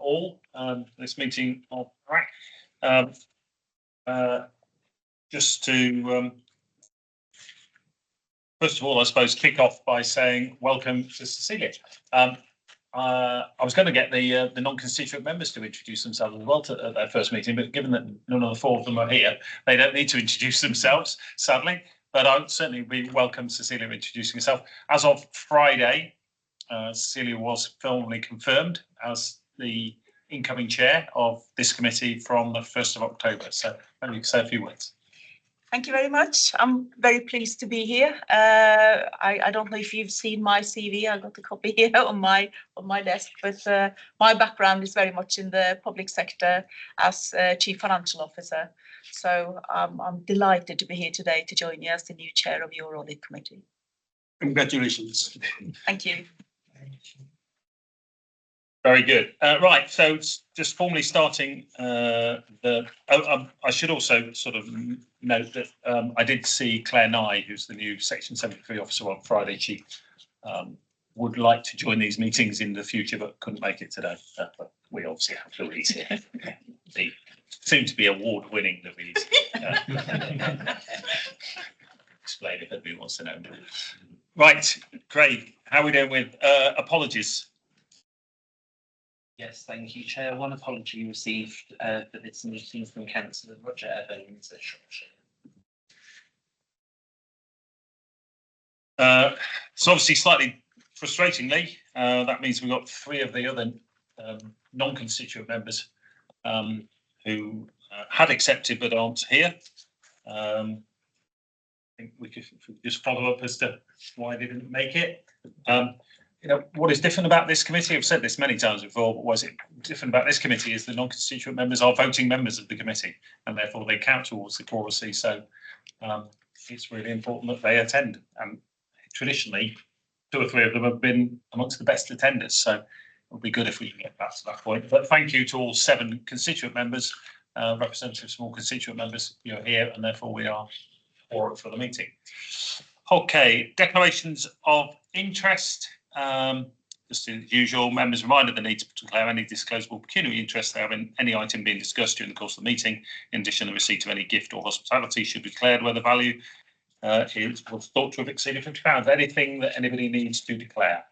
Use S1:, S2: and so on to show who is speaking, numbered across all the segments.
S1: all. This meeting of track. Just to first of all, I suppose, kick off by saying welcome to Cecilia. I was going to get the non-constituent members to introduce themselves as well at their first meeting, but given that none of the four of them are here, they don't need to introduce themselves, sadly. But I would certainly be welcome Cecilia introducing herself. As of Friday, Cecilia was formally confirmed as the incoming chair of this committee from the 1st of October. So maybe you can say a few words.
S2: Thank you very much. I'm very pleased to be here. I don't know if you've seen my CV. I've got a copy here on my desk, but my background is very much in the public sector as Chief Financial Officer. So I'm delighted to be here today to join you as the new chair of your audit committee.
S1: Congratulations.
S2: Thank you.
S1: Very good. Right, so just formally starting I should also sort of note that I did see Claire Nye, who's the new Section 73 officer, on Friday. She would like to join these meetings in the future, but couldn't make it today. But we obviously have Louise here, the soon to be award-winning Louise. Explain if anybody wants to know. Right, Craig, how are we doing with apologies?
S3: Yes, thank you, Chair. One apology received for this meeting from Councillor Roger Evans at Shropshire.
S1: So obviously, slightly frustratingly, that means we've got three of the other non-constituent members who had accepted but aren't here. I think we could just follow up as to why they didn't make it. You know, what is different about this committee, I've said this many times before, but what is different about this committee is the non-constituent members are voting members of the committee, and therefore they count towards the policy. So it's really important that they attend. And traditionally, 2 or 3 of them have been amongst the best attenders. So it would be good if we can get back to that point. But thank you to all 7 constituent members, representatives from all constituent members. You're here, and therefore we are for the meeting. Okay, declarations of interest. Just as usual, members reminded the need to declare any disclosable pecuniary interest they have in any item being discussed during the course of the meeting. In addition, the receipt of any gift or hospitality should be declared where the value was thought to have exceeded £50. Anything that anybody needs to declare?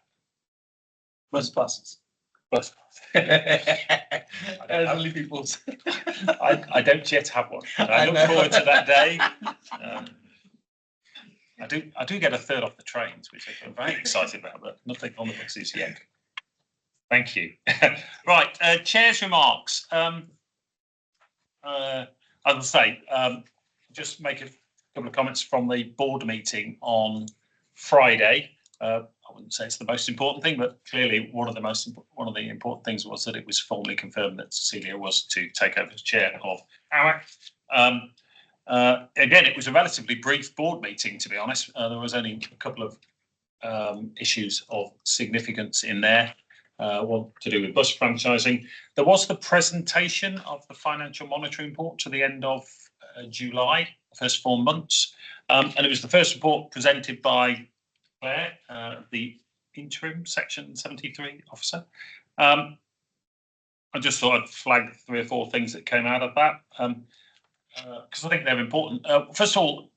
S4: Bus passes.
S1: Bus
S4: Elderly people's.
S1: I don't yet have one. I look forward to that day. I do get a third off the trains, which I'm very excited about, but nothing on the buses yet. Thank you. Right, chair's remarks. I will say, just make a couple of comments from the board meeting on Friday. I wouldn't say it's the most important thing, but clearly one of the important things was that it was formally confirmed that Cecilia was to take over as chair of AWAC. Again, it was a relatively brief board meeting, to be honest. There was only a couple of issues of significance in there, one to do with bus franchising. There was the presentation of the financial monitoring report to the end of July, the first 4 months, and it was the first report presented by Claire, the interim Section 73 officer. I just thought I'd flag 3 or 4 things that came out of that. Because I think they're important. First of all,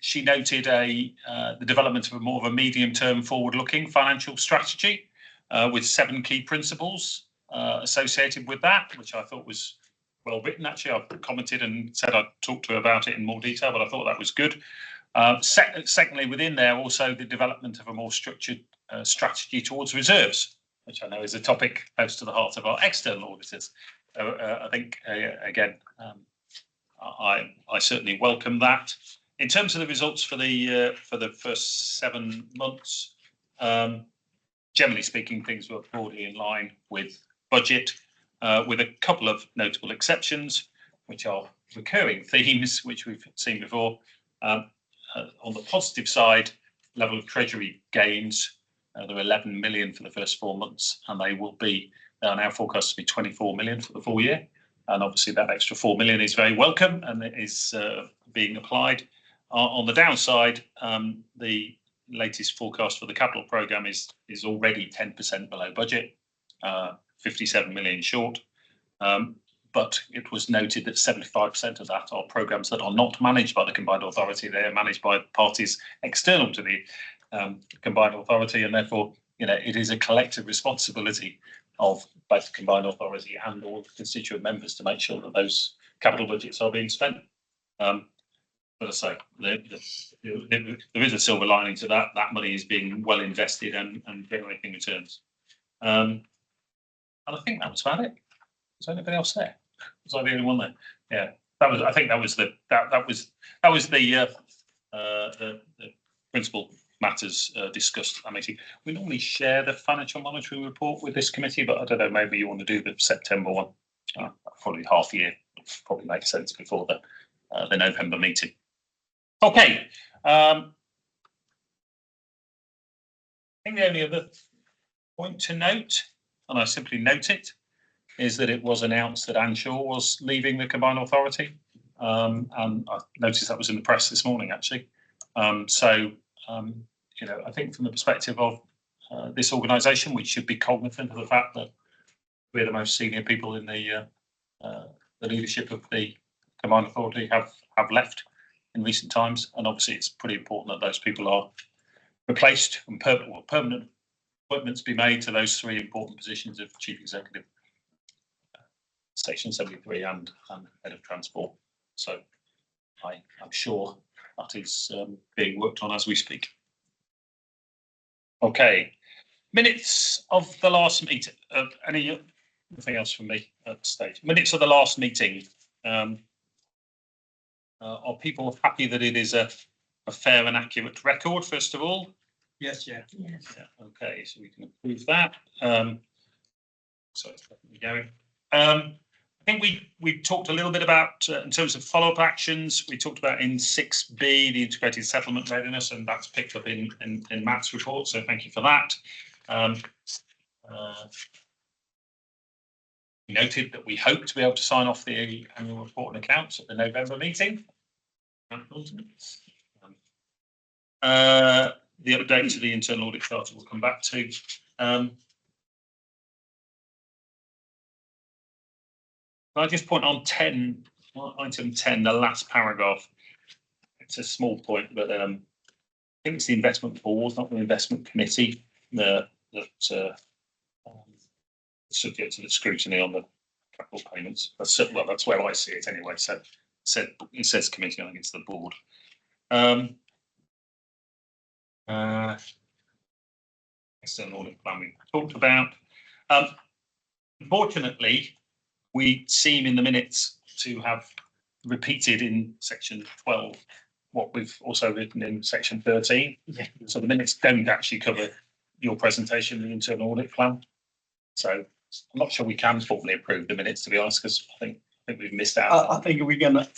S1: she noted the development of more of a medium-term forward-looking financial strategy with 7 key principles associated with that, which I thought was well written. Actually, I've commented and said I'd talk to her about it in more detail, but I thought that was good. Secondly, within there, also the development of a more structured strategy towards reserves, which I know is a topic close to the heart of our external auditors. I think, again, I certainly welcome that. In terms of the results for the first 7 months, generally speaking, things were broadly in line with budget, with a couple of notable exceptions, which are recurring themes which we've seen before. On the positive side, level of treasury gains, there were 11 million for the first 4 months, and they are now forecast to be 24 million for the full year. And obviously that extra 4 million is very welcome and it is being applied. On the downside, the latest forecast for the capital programme is already 10% below budget. 57 million short. But it was noted that 75% of that are programmes that are not managed by the combined authority. They are managed by parties external to the combined authority, and therefore, it is a collective responsibility of both the combined authority and all the constituent members to make sure that those capital budgets are being spent. But I say, there is a silver lining to that. That money is being well invested and generating returns. And I think that was about it. Was there anybody else there? Was I the only one there? Yeah, I think that was the principal matters discussed at that meeting. We normally share the financial monitoring report with this committee, but I don't know, maybe you want to do the September one. Probably half year. Probably makes sense before the November meeting. Okay. I think the only other point to note, and I simply note it, is that it was announced that Anshaw was leaving the combined authority. And I noticed that was in the press this morning, actually. I think from the perspective of this organisation, we should be cognizant of the fact that we're the most senior people in the leadership of the combined authority have left in recent times, and obviously it's pretty important that those people are replaced and permanent appointments be made to those three important positions of chief executive, section 73, and head of transport. So I'm sure that is being worked on as we speak. Okay, minutes of the last meeting. Anything else from me at this stage? Minutes of the last meeting. Are people happy that it is a fair and accurate record, first of all?
S4: Yes, yeah.
S2: Yes.
S1: Yeah, okay, so we can approve that. So it's definitely going. I think we talked a little bit about, in terms of follow-up actions, we talked about in 6B, the integrated settlement readiness, and that's picked up in Matt's report, so thank you for that. We noted that we hope to be able to sign off the annual report and accounts at the November meeting. The update to the internal audit charter we'll come back to. Can I just point on item 10, the last paragraph? It's a small point, but I think it's the investment board, not the investment committee, that subject to the scrutiny on the capital payments. Well, that's where I see it anyway. So it says committee, I think it's the board. External audit plan we talked about. Unfortunately, we seem in the minutes to have repeated in section 12 what we've also written in section 13.
S3: Yeah.
S1: So the minutes don't actually cover your presentation, the internal audit plan. So I'm not sure we can formally approve the minutes, to be honest, because I think we've missed out.
S4: I think we're gonna.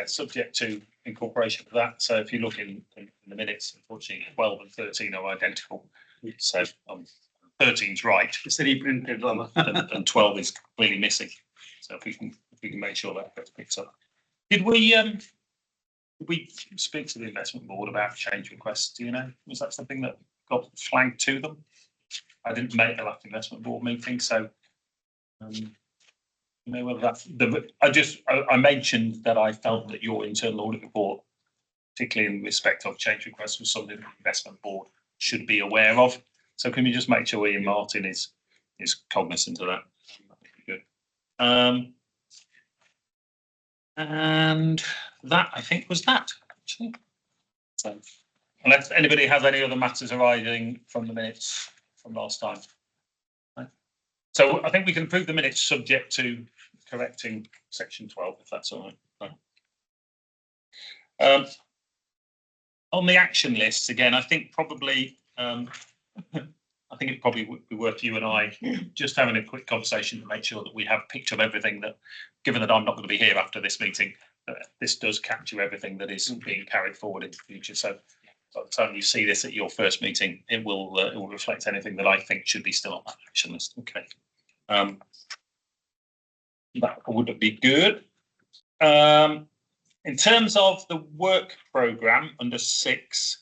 S1: Subject to incorporation for that. So if you look in the minutes, unfortunately, 12 and 13 are identical. So 13's right.
S4: It's reprinted,
S1: and 12 is clearly missing. So if we can make sure that gets picked up. Did we speak to the investment board about change requests? Do you know? Was that something that got flagged to them? I didn't make the last investment board meeting, so whether that's I mentioned that I felt that your internal audit report, particularly in respect of change requests, was something the investment board should be aware of. So can we just make sure Ian Martin is cognizant of that? That would be good. And that, I think, was that, actually. So unless anybody has any other matters arising from the minutes from last time. Right. So I think we can approve the minutes subject to correcting section 12, if that's all right. Right. On the action lists, again, I think probably it probably would be worth you and I just having a quick conversation to make sure that we have picked up everything that, given that I'm not going to be here after this meeting, this does capture everything that is being carried forward in the future. So by the time you see this at your first meeting, it will reflect anything that I think should be still on that action list. Okay. That would be good. In terms of the work programme under 6,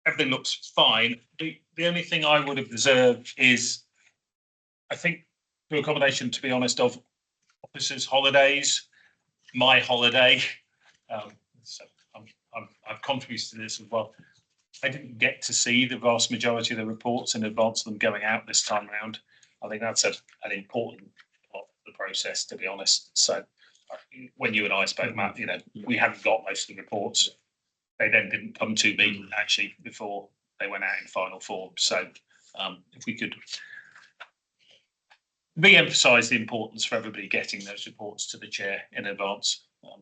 S1: everything looks fine. The only thing I would observe is, I think, through a combination, to be honest, of officers' holidays, my holiday. So I've contributed to this as well. I didn't get to see the vast majority of the reports in advance of them going out this time round. I think that's an important part of the process, to be honest. So when you and I spoke, Matt, you know, we hadn't got most of the reports. They then didn't come to me actually before they went out in final form. So if we could re-emphasise the importance for everybody getting those reports to the chair in advance. I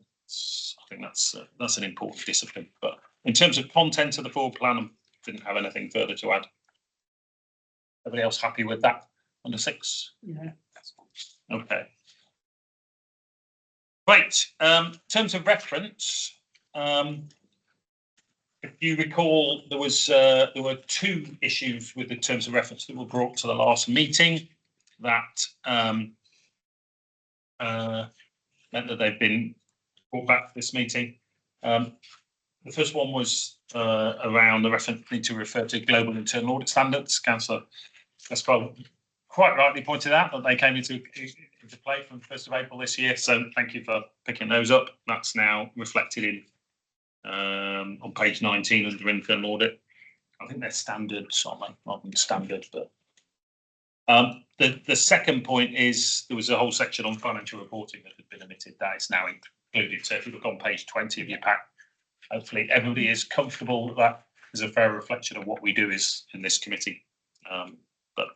S1: think that's an important discipline. But in terms of content of the forward plan, I didn't have anything further to add. Everybody else happy with that? Under 6?
S4: Yeah.
S1: Okay. Right. In terms of reference, if you recall, there were 2 issues with the terms of reference that were brought to the last meeting that meant that they've been brought back to this meeting. The first one was around the reference need to refer to global internal audit standards. Councillor Gaspar quite rightly pointed out that they came into play from the 1st of April this year. So thank you for picking those up. That's now reflected in on page 19 under internal audit. I think they're standards, aren't they? Not standard, but the second point is there was a whole section on financial reporting that had been omitted. That is now included. So if you look on page 20 of your pack, hopefully everybody is comfortable that that is a fair reflection of what we do is in this committee. But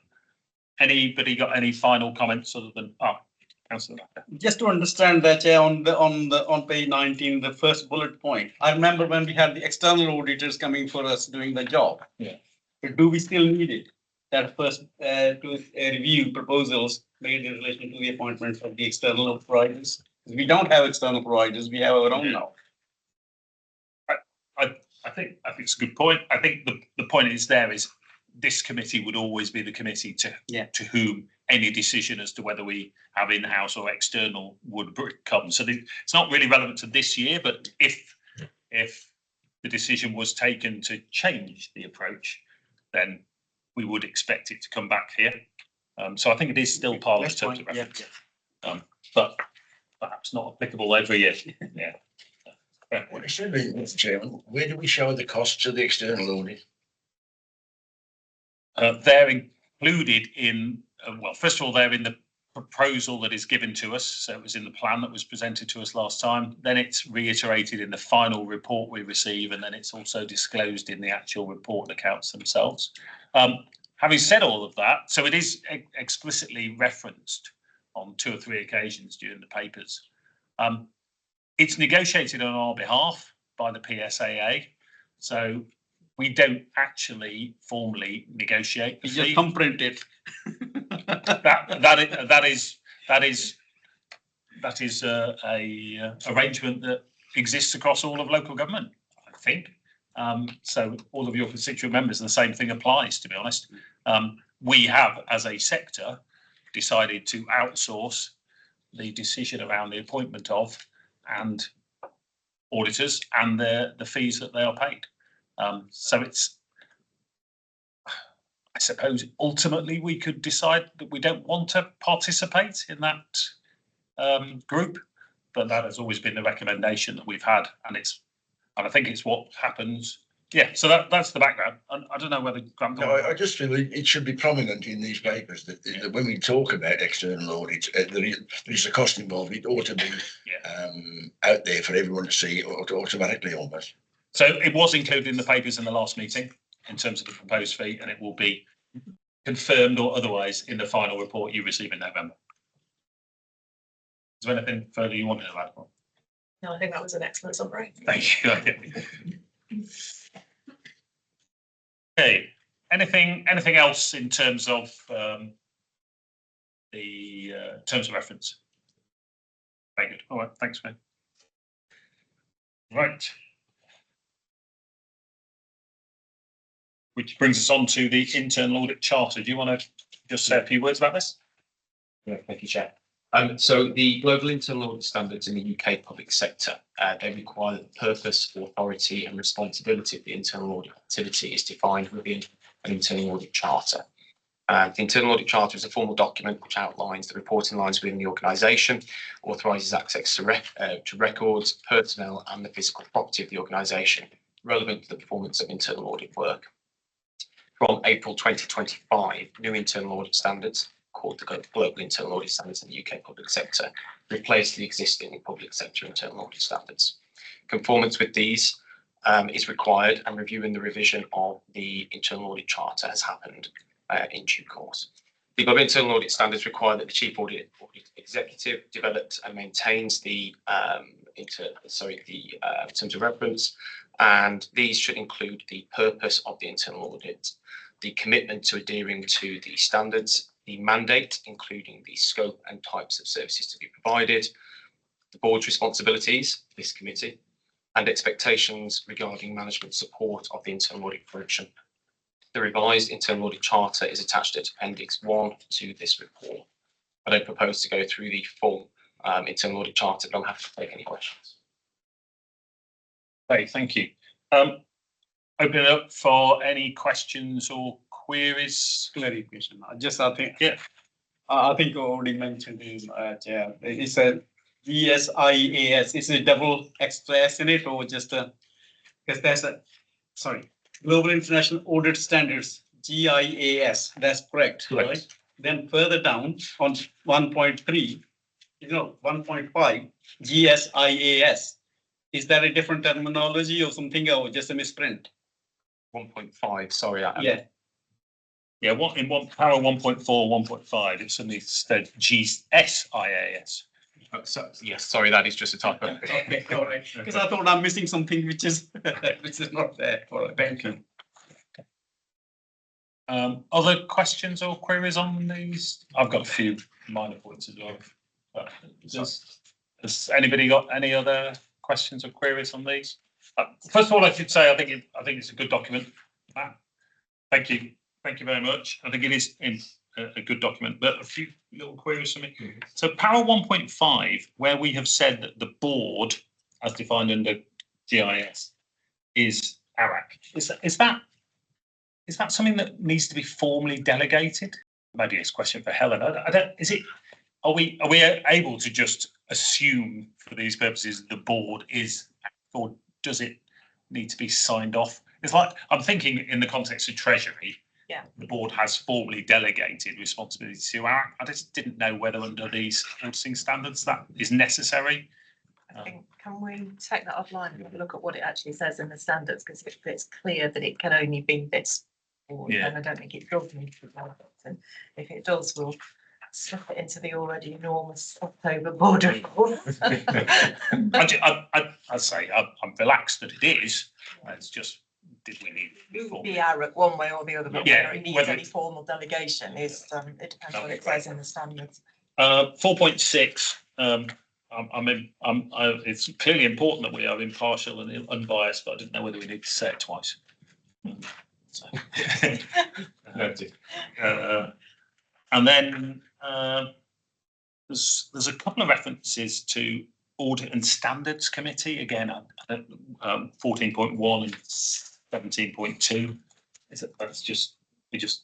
S1: anybody got any final comments other than Councillor?
S4: Just to understand that, on page 19, the first bullet point. I remember when we had the external auditors coming for us doing the job.
S1: Yeah.
S4: But do we still need it? That first to review proposals made in relation to the appointments of the external providers. We don't have external providers; we have our own now.
S1: I think it's a good point. I think the point is this committee would always be the committee to whom any decision as to whether we have in-house or external would come. So it's not really relevant to this year, but if the decision was taken to change the approach, then we would expect it to come back here. So I think it is still part of the terms of reference, but perhaps not applicable every year. Yeah.
S5: Well, it should be, Mr. Chairman. Where do we show the costs of the external audit?
S1: They're included in, well, first of all, they're in the proposal that is given to us. So it was in the plan that was presented to us last time. Then it's reiterated in the final report we receive, and then it's also disclosed in the actual report accounts themselves. Having said all of that, so it is explicitly referenced on 2 or 3 occasions during the papers. It's negotiated on our behalf by the PSAA, so we don't actually formally negotiate the
S4: You
S1: fee.
S4: just thumbprint it.
S1: That is a arrangement that exists across all of local government, I think. So all of your constituent members, the same thing applies, to be honest. We have, as a sector, decided to outsource the decision around the appointment of and auditors and the fees that they are paid. So it's, I suppose, ultimately we could decide that we don't want to participate in that group, but that has always been the recommendation that we've had, and I think it's what happens. Yeah, so that's the background. I don't know whether Grant.
S5: No, I just feel it should be prominent in these papers that when we talk about external audits, there's a cost involved. It ought to be out there for everyone to see automatically almost.
S1: So it was included in the papers in the last meeting in terms of the proposed fee, and it will be confirmed or otherwise in the final report you receive in November. Is there anything further you wanted to add?
S6: No, I think that was an excellent summary.
S1: Thank you. Okay. Anything else in terms of the terms of reference? Very good. All right. Thanks, mate. Right. Which brings us on to the internal audit charter. Do you want to just say a few words about this?
S3: Yeah, thank you, Chair.
S7: So the global internal audit standards in the UK public sector, they require that the purpose, authority and responsibility of the internal audit activity is defined within an internal audit charter. The internal audit charter is a formal document which outlines the reporting lines within the organisation, authorises access to records, personnel and the physical property of the organisation relevant to the performance of internal audit work. From April 2025, new internal audit standards, called the Global Internal Audit Standards in the UK public sector, replace the existing public sector internal audit standards. Conformance with these is required, and reviewing the revision of the internal audit charter has happened in due course. The Global Internal Audit Standards require that the Chief Audit Executive develops and maintains the terms of reference, and these should include the purpose of the internal audit, the commitment to adhering to the standards, the mandate, including the scope and types of services to be provided, the board's responsibilities, this committee, and expectations regarding management support of the internal audit function. The revised internal audit charter is attached as Appendix 1 to this report. I don't propose to go through the full internal audit charter, but I'm happy to take any questions.
S1: Okay, thank you. Open it up for any questions or queries.
S4: Clarification. I think.
S1: Yeah.
S4: I think you already mentioned in Chair. It's a GSIAS. Is it double extra S in it or just a? Because there's a. Sorry. Global International Audit Standards, GIAS, that's correct, right? Then further down on 1.3, 1.5, GSIAS. Is that a different terminology or something, or just a misprint?
S7: 1.5, sorry.
S1: Yeah, what in power 1.4, 1.5, it suddenly said GSIAS.
S7: So, yes, sorry, that is just a typo.
S4: Okay, all right. Because I thought I'm missing something which is not there. All right, thank you.
S1: Other questions or queries on these? I've got a few minor points as well. Has anybody got any other questions or queries on these? First of all, I should say I think it's a good document. Thank you very much. I think it is in a good document, but a few little queries for me. So para 1.5, where we have said that the board, as defined under GIS, is ARAC. Is that something that needs to be formally delegated? Maybe it's a question for Helen. Are we able to just assume for these purposes the board is, or does it need to be signed off? It's like, I'm thinking in the context of Treasury, the board has formally delegated responsibility to ARAC. I just didn't know whether under these auditing standards that is necessary.
S2: I think, can we take that offline and have a look at what it actually says in the standards? Because if it's clear that it can only be this board, then I don't think it does need to be developed. And if it does, we'll slip it into the already enormous October board report.
S1: I'd say I'm relaxed that it is. It's just, did we need
S2: It would be ARAC one way or the other, but
S1: Yeah,
S2: whether it needs
S1: whether
S2: any formal delegation is, it depends what it says in the standards.
S1: 4.6. It's clearly important that we are impartial and unbiased, but I didn't know whether we need to say it twice. So. And then there's a couple of references to Audit and Standards Committee. Again, 14.1 and 17.2. That's just, we just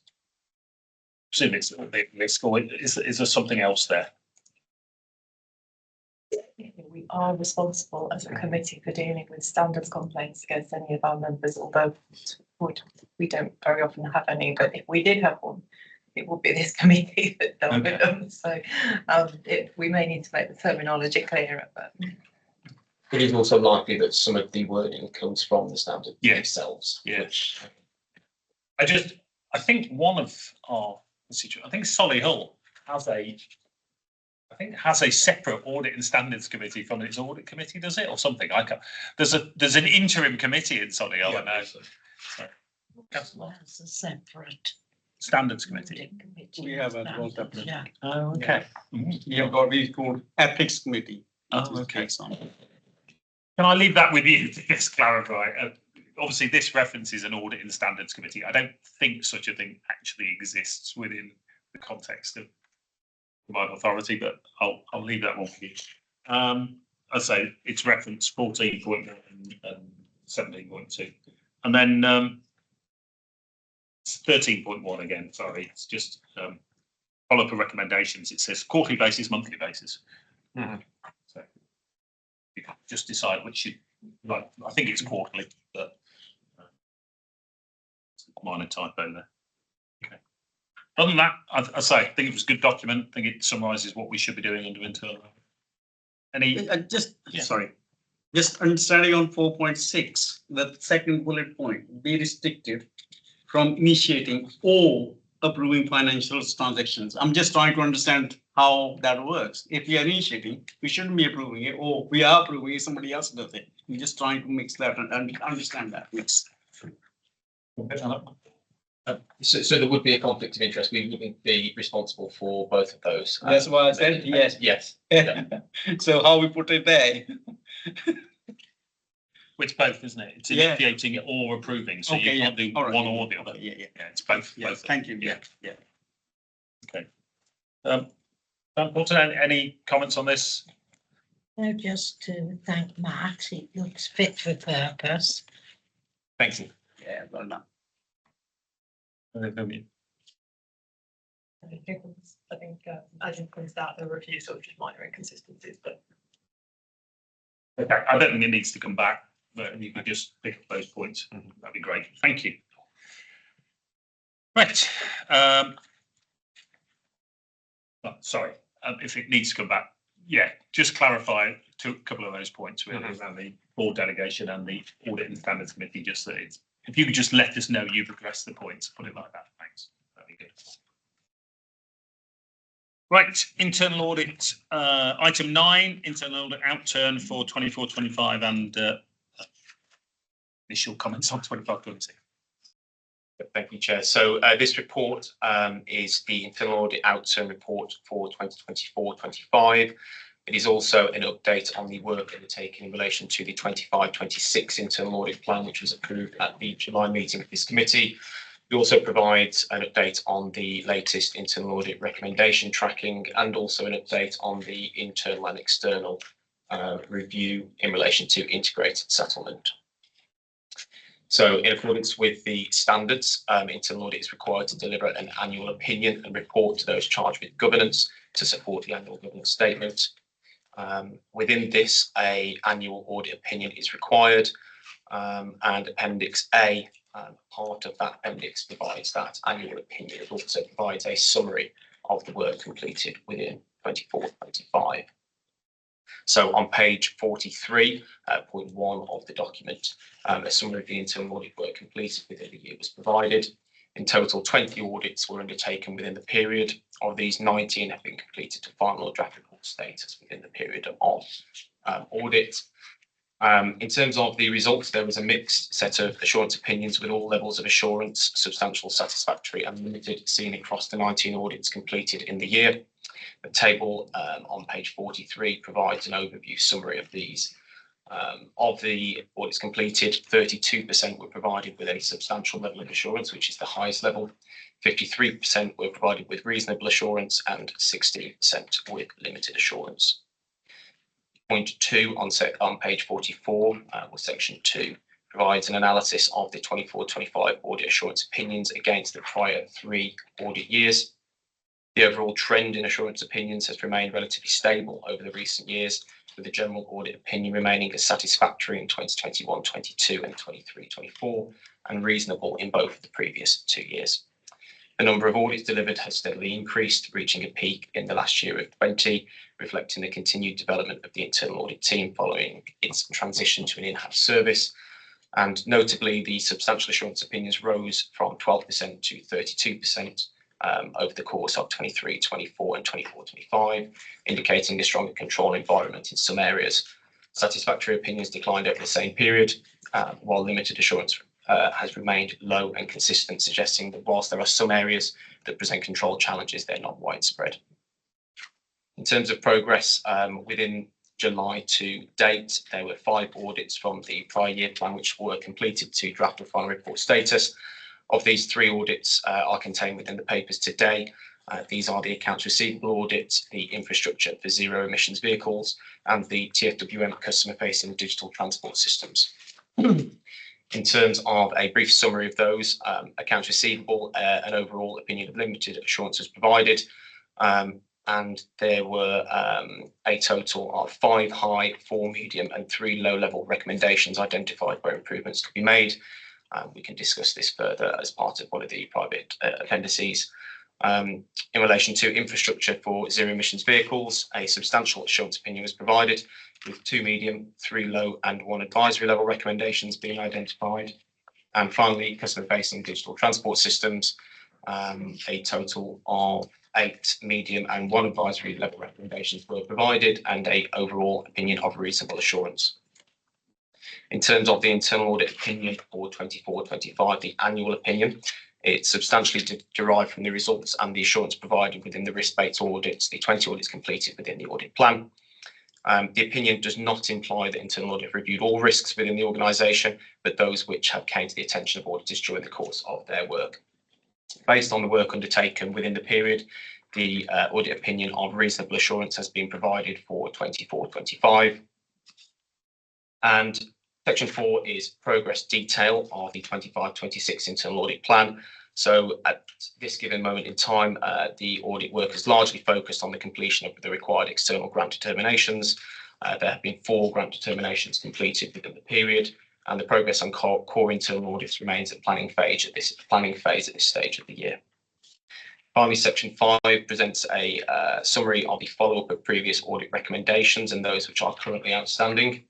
S1: assume it's is there something else there?
S2: We are responsible as a committee for dealing with standards complaints against any of our members, although we don't very often have any, but if we did have one, it would be this committee that dealt with them. So we may need to make the terminology clearer, but
S7: It is also likely that some of the wording comes from the standards themselves.
S1: Yes. I think one of our I think Solihull has a separate audit and standards committee from its audit committee, does it, or something? There's an interim committee in Solihull. I know.
S8: That's a separate
S1: Standards committee.
S4: We have a whole separate.
S8: Yeah.
S1: Oh, okay.
S4: We have got we called ethics committee.
S1: Oh, okay. Can I leave that with you to just clarify? Obviously, this references an audit and standards committee. I don't think such a thing actually exists within the context of provide authority, but I'll leave that one for you. I say it's reference 14.1 and 17.2, and then 13.1 again. Sorry, it's just follow up recommendations. It says quarterly basis, monthly basis. So you can just decide which you like. I think it's quarterly, but minor typo there. Okay. Other than that, I say I think it was a good document. I think it summarises what we should be doing under internal. Any? Yeah.
S4: Sorry, just understanding on 4.6, the second bullet point, be restricted from initiating or approving financial transactions. I'm just trying to understand how that works. If we are initiating, we shouldn't be approving it, or we are approving it, somebody else does it. I'm just trying to mix that and understand that mix.
S7: So there would be a conflict of interest. We wouldn't be responsible for both of those.
S4: That's why I said yes.
S7: Yes.
S4: So how we put it there?
S1: It's both, isn't it? It's
S4: Yeah.
S1: initiating it or approving, so
S4: Okay,
S1: you can't
S4: yeah.
S1: do
S4: All right.
S1: one or the other.
S4: Yeah, yeah,
S1: Yeah, it's both.
S4: yeah.
S1: Both.
S4: Thank you. Yeah, yeah.
S1: Dan Porter, any comments on this?
S8: No, just to thank Matt. It looks fit for purpose.
S7: Thank you.
S4: Yeah, well done.
S6: I think as you pointed out, there were a few sort of just minor inconsistencies, but
S1: Okay, I don't think it needs to come back, but if you could just pick up those points, that'd be great. Thank you. Right. Sorry, if it needs to come back, yeah, just clarify a couple of those points really around the board delegation and the audit and standards committee. Just that it's, if you could just let us know you've addressed the points, put it like that. Thanks. That'd be good. Right, internal audit, item 9, internal audit outturn for 24-25 and initial comments on 25-26.
S7: Thank you, Chair. So this report is the internal audit outturn report for 2024-25. It is also an update on the work undertaken in relation to the 25-26 internal audit plan, which was approved at the July meeting of this committee. It also provides an update on the latest internal audit recommendation tracking and also an update on the internal and external review in relation to integrated settlement. So in accordance with the standards, internal audit is required to deliver an annual opinion and report to those charged with governance to support the annual governance statement. Within this, an annual audit opinion is required, and Appendix A, part of that appendix provides that annual opinion. It also provides a summary of the work completed within 24-25. So on page 43.1 of the document, a summary of the internal audit work completed within the year was provided. In total, 20 audits were undertaken within the period. Of these, 19 have been completed to final or draft report status within the period of audit. In terms of the results, there was a mixed set of assurance opinions with all levels of assurance, substantial, satisfactory and limited seen across the 19 audits completed in the year. The table on page 43 provides an overview summary of these. Of the audits completed, 32% were provided with a substantial level of assurance, which is the highest level. 53% were provided with reasonable assurance and 16% with limited assurance. Point 2 on page 44, with section 2, provides an analysis of the 24-25 audit assurance opinions against the prior 3 audit years. The overall trend in assurance opinions has remained relatively stable over the recent years, with the general audit opinion remaining as satisfactory in 2021-22 and 23-24, and reasonable in both of the previous 2 years. The number of audits delivered has steadily increased, reaching a peak in the last year of 20, reflecting the continued development of the internal audit team following its transition to an in-house service. And notably, the substantial assurance opinions rose from 12% to 32% over the course of 23-24 and 24-25, indicating a stronger control environment in some areas. Satisfactory opinions declined over the same period, while limited assurance has remained low and consistent, suggesting that whilst there are some areas that present control challenges, they're not widespread. In terms of progress, within July to date, there were 5 audits from the prior year plan which were completed to draft and final report status. Of these, 3 audits are contained within the papers today, These are the accounts receivable audit, the infrastructure for zero emissions vehicles, and the TFWM customer facing digital transport systems. In terms of a brief summary of those, accounts receivable, an overall opinion of limited assurance was provided, and there were a total of 5 high, 4 medium, and 3 low-level recommendations identified where improvements could be made. We can discuss this further as part of one of the private appendices. In relation to infrastructure for zero emissions vehicles, a substantial assurance opinion was provided, with 2 medium, 3 low, and 1 advisory level recommendations being identified. And finally, customer facing digital transport systems, a total of 8 medium and 1 advisory level recommendations were provided, and a overall opinion of reasonable assurance. In terms of the internal audit opinion for 24-25, the annual opinion, it's substantially derived from the results and the assurance provided within the risk-based audits, the 20 audits completed within the audit plan. The opinion does not imply that internal audit reviewed all risks within the organisation, but those which have came to the attention of auditors during the course of their work. Based on the work undertaken within the period, the audit opinion of reasonable assurance has been provided for 24-25. And section 4 is progress detail of the 25-26 internal audit plan. So at this given moment in time, the audit work is largely focused on the completion of the required external grant determinations. There have been 4 grant determinations completed within the period, and the progress on core internal audits remains at planning phase at this stage of the year. Finally, section 5 presents a summary of the follow-up of previous audit recommendations and those which are currently outstanding.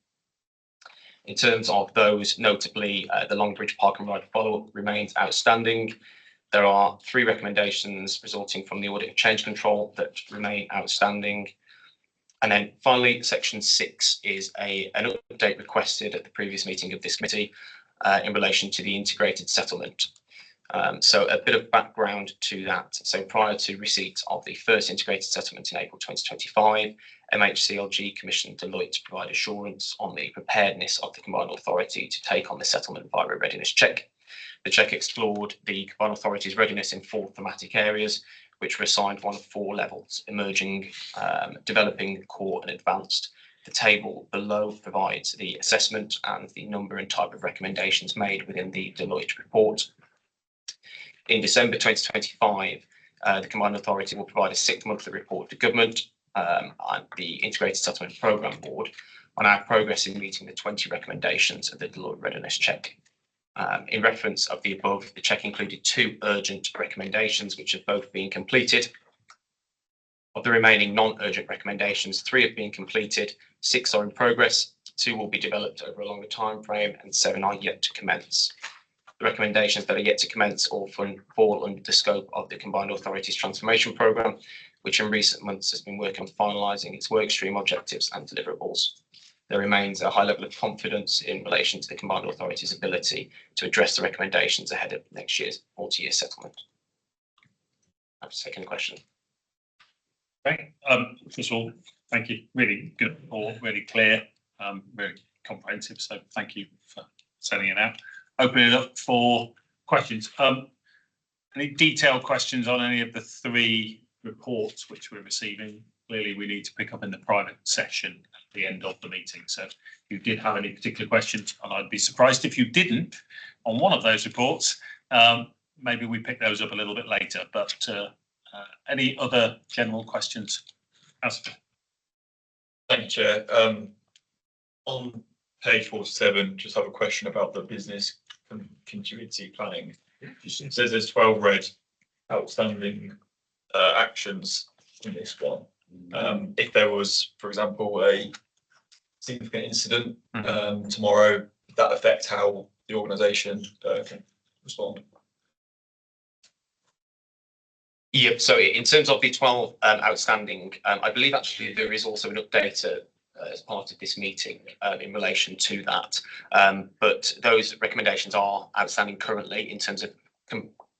S7: In terms of those, notably, the Longbridge Park and Ride follow-up remains outstanding. There are 3 recommendations resulting from the audit of change control that remain outstanding. And then finally, section 6 is an update requested at the previous meeting of this committee in relation to the integrated settlement. So a bit of background to that. So prior to receipt of the first integrated settlement in April 2025, MHCLG commissioned Deloitte to provide assurance on the preparedness of the combined authority to take on the settlement via a readiness check. The check explored the combined authority's readiness in 4 thematic areas, which were assigned one of 4 levels: emerging, developing, core, and advanced. The table below provides the assessment and the number and type of recommendations made within the Deloitte report. In December 2025, the combined authority will provide a 6-monthly report to government and the Integrated Settlement Programme Board on our progress in meeting the 20 recommendations of the Deloitte readiness check. In reference of the above, the check included 2 urgent recommendations, which have both been completed. Of the remaining non-urgent recommendations, 3 have been completed, 6 are in progress, 2 will be developed over a longer time frame, and 7 are yet to commence. The recommendations that are yet to commence all fall under the scope of the Combined Authorities Transformation Programme, which in recent months has been working on finalising its workstream objectives and deliverables. There remains a high level of confidence in relation to the Combined Authority's ability to address the recommendations ahead of next year's multi-year settlement. I'll take any question.
S1: Okay. First of all, thank you. Really good report, really clear, very comprehensive. So thank you for sending it out. Open it up for questions. Any detailed questions on any of the 3 reports which we're receiving? Clearly, we need to pick up in the private session at the end of the meeting. So if you did have any particular questions, and I'd be surprised if you didn't on one of those reports, maybe we pick those up a little bit later. But any other general questions? Alistair?
S9: Thank you, Chair. On page 47, just have a question about the business continuity planning. It says there's 12 red outstanding actions in this one. If there was, for example, a significant incident tomorrow, would that affect how the organisation can respond?
S7: Yep. So in terms of the 12 outstanding, I believe actually there is also an update as part of this meeting in relation to that. But those recommendations are outstanding currently in terms of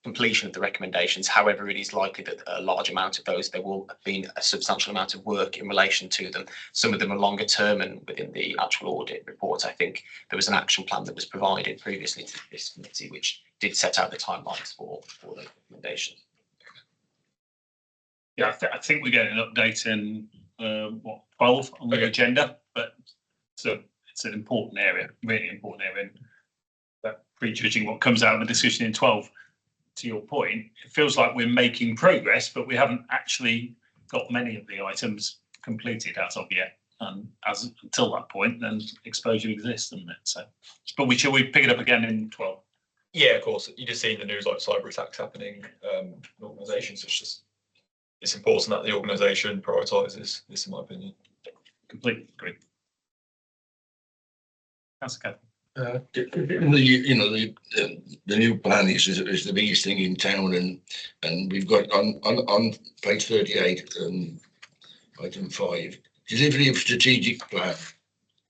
S7: completion of the recommendations. However, it is likely that a large amount of those, there will have been a substantial amount of work in relation to them. Some of them are longer term, and within the actual audit report, I think there was an action plan that was provided previously to this committee, which did set out the timelines for those recommendations.
S1: Yeah, I think we're getting an update in, 12 on the
S9: Okay.
S1: agenda, but it's an important area, really important area. But prejudging what comes out of the discussion in 12, to your point, it feels like we're making progress, but we haven't actually got many of the items completed as of yet. And until that point, then exposure exists, doesn't it? So, but we pick it up again in 12.
S9: Yeah, of course. You just see in the news like cyber attacks happening in organisations. It's important that the organisation prioritises this, in my opinion.
S1: Completely agree. That's okay.
S5: The new plan is the biggest thing in town, and we've got on page 38, item 5, delivery of strategic plan,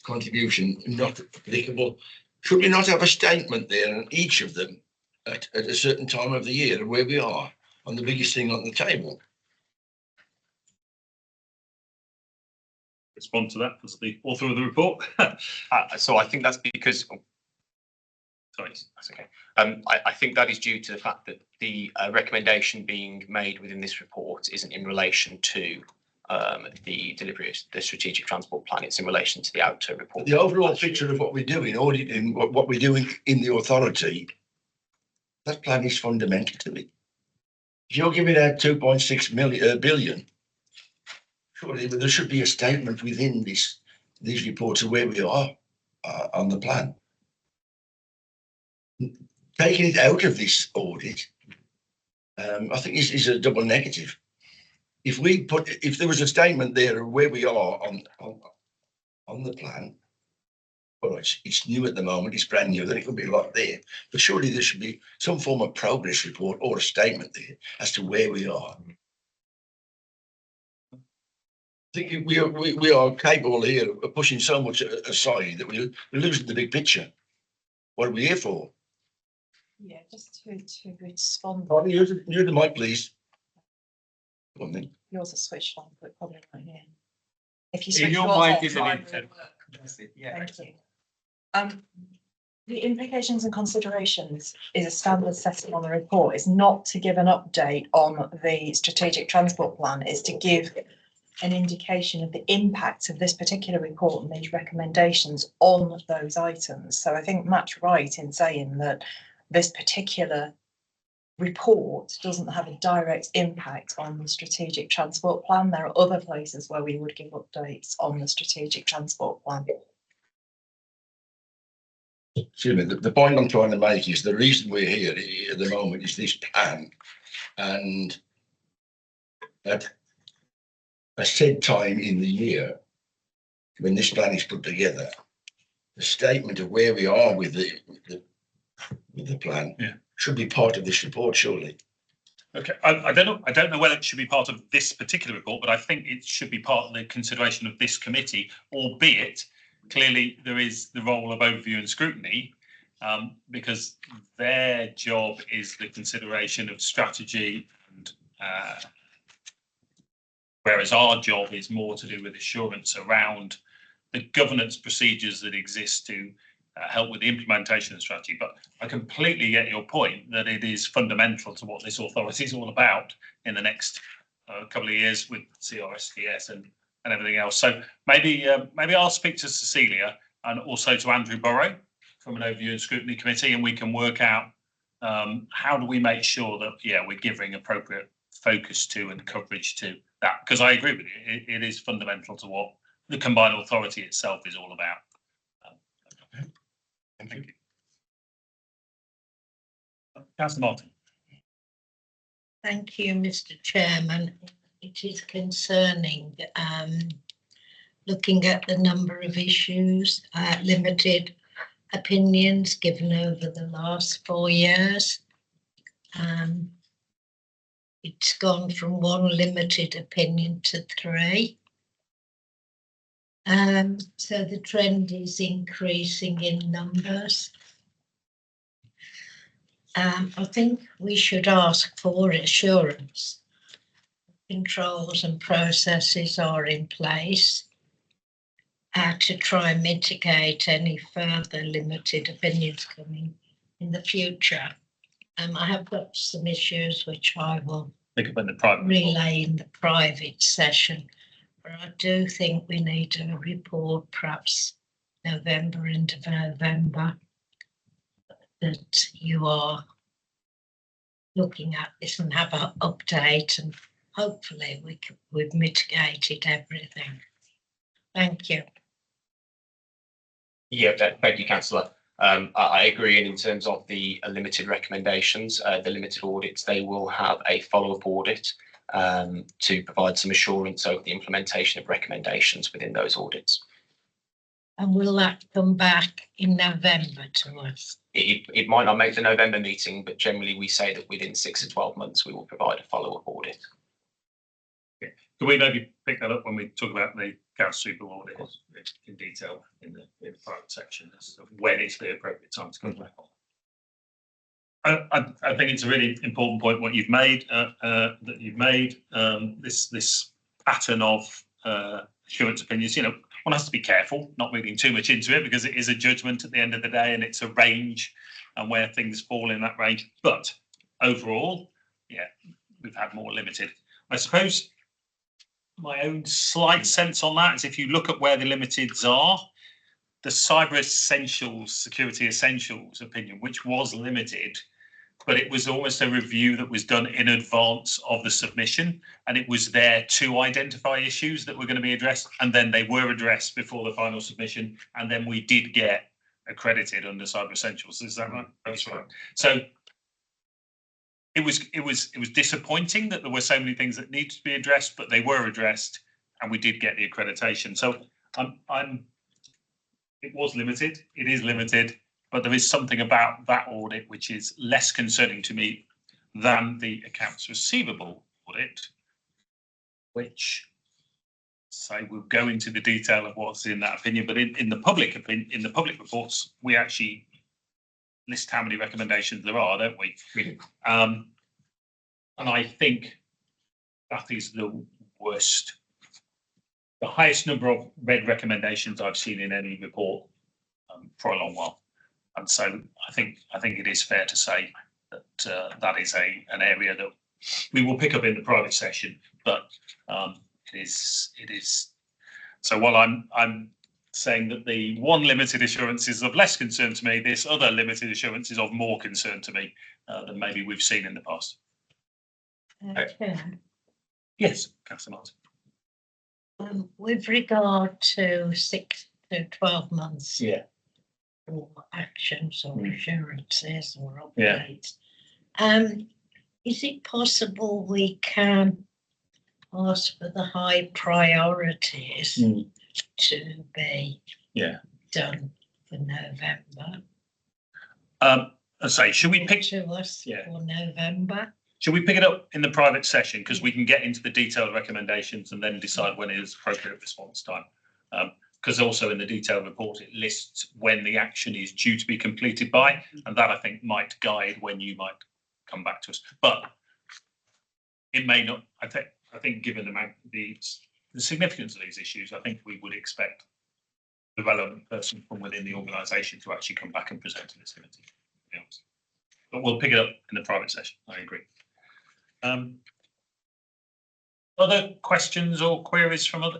S5: contribution not applicable. Should we not have a statement there on each of them at a certain time of the year where we are on the biggest thing on the table?
S1: Respond to that as the author of the report.
S7: So I think that's because, sorry, that's okay. I think that is due to the fact that the recommendation being made within this report isn't in relation to the delivery of the strategic transport plan. It's in relation to the outer report.
S5: The overall picture of what we're doing, auditing what we're doing in the authority, that plan is fundamental to me. If you're giving out 2.6 billion, surely there should be a statement within these reports of where we are on the plan. Taking it out of this audit, I think is a double negative. If there was a statement there of where we are on the plan, well, it's new at the moment, it's brand new, then it could be a lot there. But surely there should be some form of progress report or a statement there as to where we are. I think we are capable here of pushing so much aside that we're losing the big picture. What are we here for?
S2: Yeah, just to respond.
S5: Pardon, use the mic, please. Go on then.
S2: Yours are switched on, but probably not here. If you
S4: In
S2: switch
S4: your
S2: yours
S4: mic
S2: off,
S4: is an
S2: mine
S4: inter-
S2: will work.
S4: That's it, yeah.
S2: Thank you. The implications and considerations is a standard setting on the report. It's not to give an update on the strategic transport plan. It's to give an indication of the impact of this particular report and these recommendations on those items. So I think Matt's right in saying that this particular report doesn't have a direct impact on the strategic transport plan. There are other places where we would give updates on the strategic transport plan.
S5: Excuse me, the point I'm trying to make is the reason we're here at the moment is this plan, and at a said time in the year when this plan is put together, the statement of where we are with the plan should be part of this report, surely.
S1: Okay, I don't know whether it should be part of this particular report, but I think it should be part of the consideration of this committee, albeit clearly there is the role of overview and scrutiny, because their job is the consideration of strategy, and whereas our job is more to do with assurance around the governance procedures that exist to help with the implementation of the strategy. But I completely get your point that it is fundamental to what this authority is all about in the next couple of years with CRSTS and everything else. So maybe I'll speak to Cecilia and also to Andrew Burrow from an overview and scrutiny committee, and we can work out how do we make sure that we're giving appropriate focus to and coverage to that, because I agree with you, it is fundamental to what the combined authority itself is all about. Thank you. Councillor Martin.
S8: Thank you, Mr. Chairman. It is concerning looking at the number of issues, limited opinions given over the last 4 years. It's gone from 1 limited opinion to 3. So the trend is increasing in numbers. I think we should ask for assurance. Controls and processes are in place to try and mitigate any further limited opinions coming in the future. I have got some issues which I will
S1: pick up in the private. report.
S8: relay in the private session. But I do think we need a report, perhaps November, end of November, that you are looking at this and have an update, and hopefully we've mitigated everything. Thank you.
S7: Yeah, thank you, councillor. I agree, and in terms of the limited recommendations, the limited audits, they will have a follow-up audit to provide some assurance over the implementation of recommendations within those audits.
S8: And will that come back in November to us?
S7: It might not make the November meeting, but generally we say that within 6 to 12 months we will provide a follow-up audit.
S1: Can we maybe pick that up when we talk about the council super audit in detail in the private section as to when is the appropriate time to come back on? I think it's a really important point what you've made, this pattern of assurance opinions. You know, one has to be careful not reading too much into it, because it is a judgment at the end of the day, and it's a range and where things fall in that range. But overall, yeah, we've had more limited. I suppose my own slight sense on that is, if you look at where the limiteds are, the cyber essentials, security essentials opinion, which was limited, but it was almost a review that was done in advance of the submission, and it was there to identify issues that were going to be addressed, and then they were addressed before the final submission, and then we did get accredited under cyber essentials. Is that right? That's right. So it was disappointing that there were so many things that needed to be addressed, but they were addressed, and we did get the accreditation. So it was limited. It is limited, but there is something about that audit which is less concerning to me than the accounts receivable audit, which, say, we'll go into the detail of what's in that opinion. But in the public opinion, in the public reports, we actually list how many recommendations there are, don't we? And I think that is the worst, the highest number of red recommendations I've seen in any report for a long while. And so I think it is fair to say that that is an area that we will pick up in the private session. But it is. So while I'm saying that the one limited assurance is of less concern to me, this other limited assurance is of more concern to me than maybe we've seen in the past.
S8: Okay.
S1: Yes, Councillor Martin.
S8: With regard to 6 to 12 months.
S1: Yeah.
S8: Or actions or assurances or
S1: Yeah.
S8: updates. Is it possible we can ask for the high priorities to be done for November?
S1: I say, should we pick
S8: to us for November?
S1: Should we pick it up in the private session, because we can get into the detailed recommendations and then decide when it is appropriate response time? Because also in the detailed report it lists when the action is due to be completed by, and that I think might guide when you might come back to us. But it may not. I think given the significance of these issues, I think we would expect the relevant person from within the organisation to actually come back and present to this committee. But we'll pick it up in the private session. I agree. Other questions or queries from other?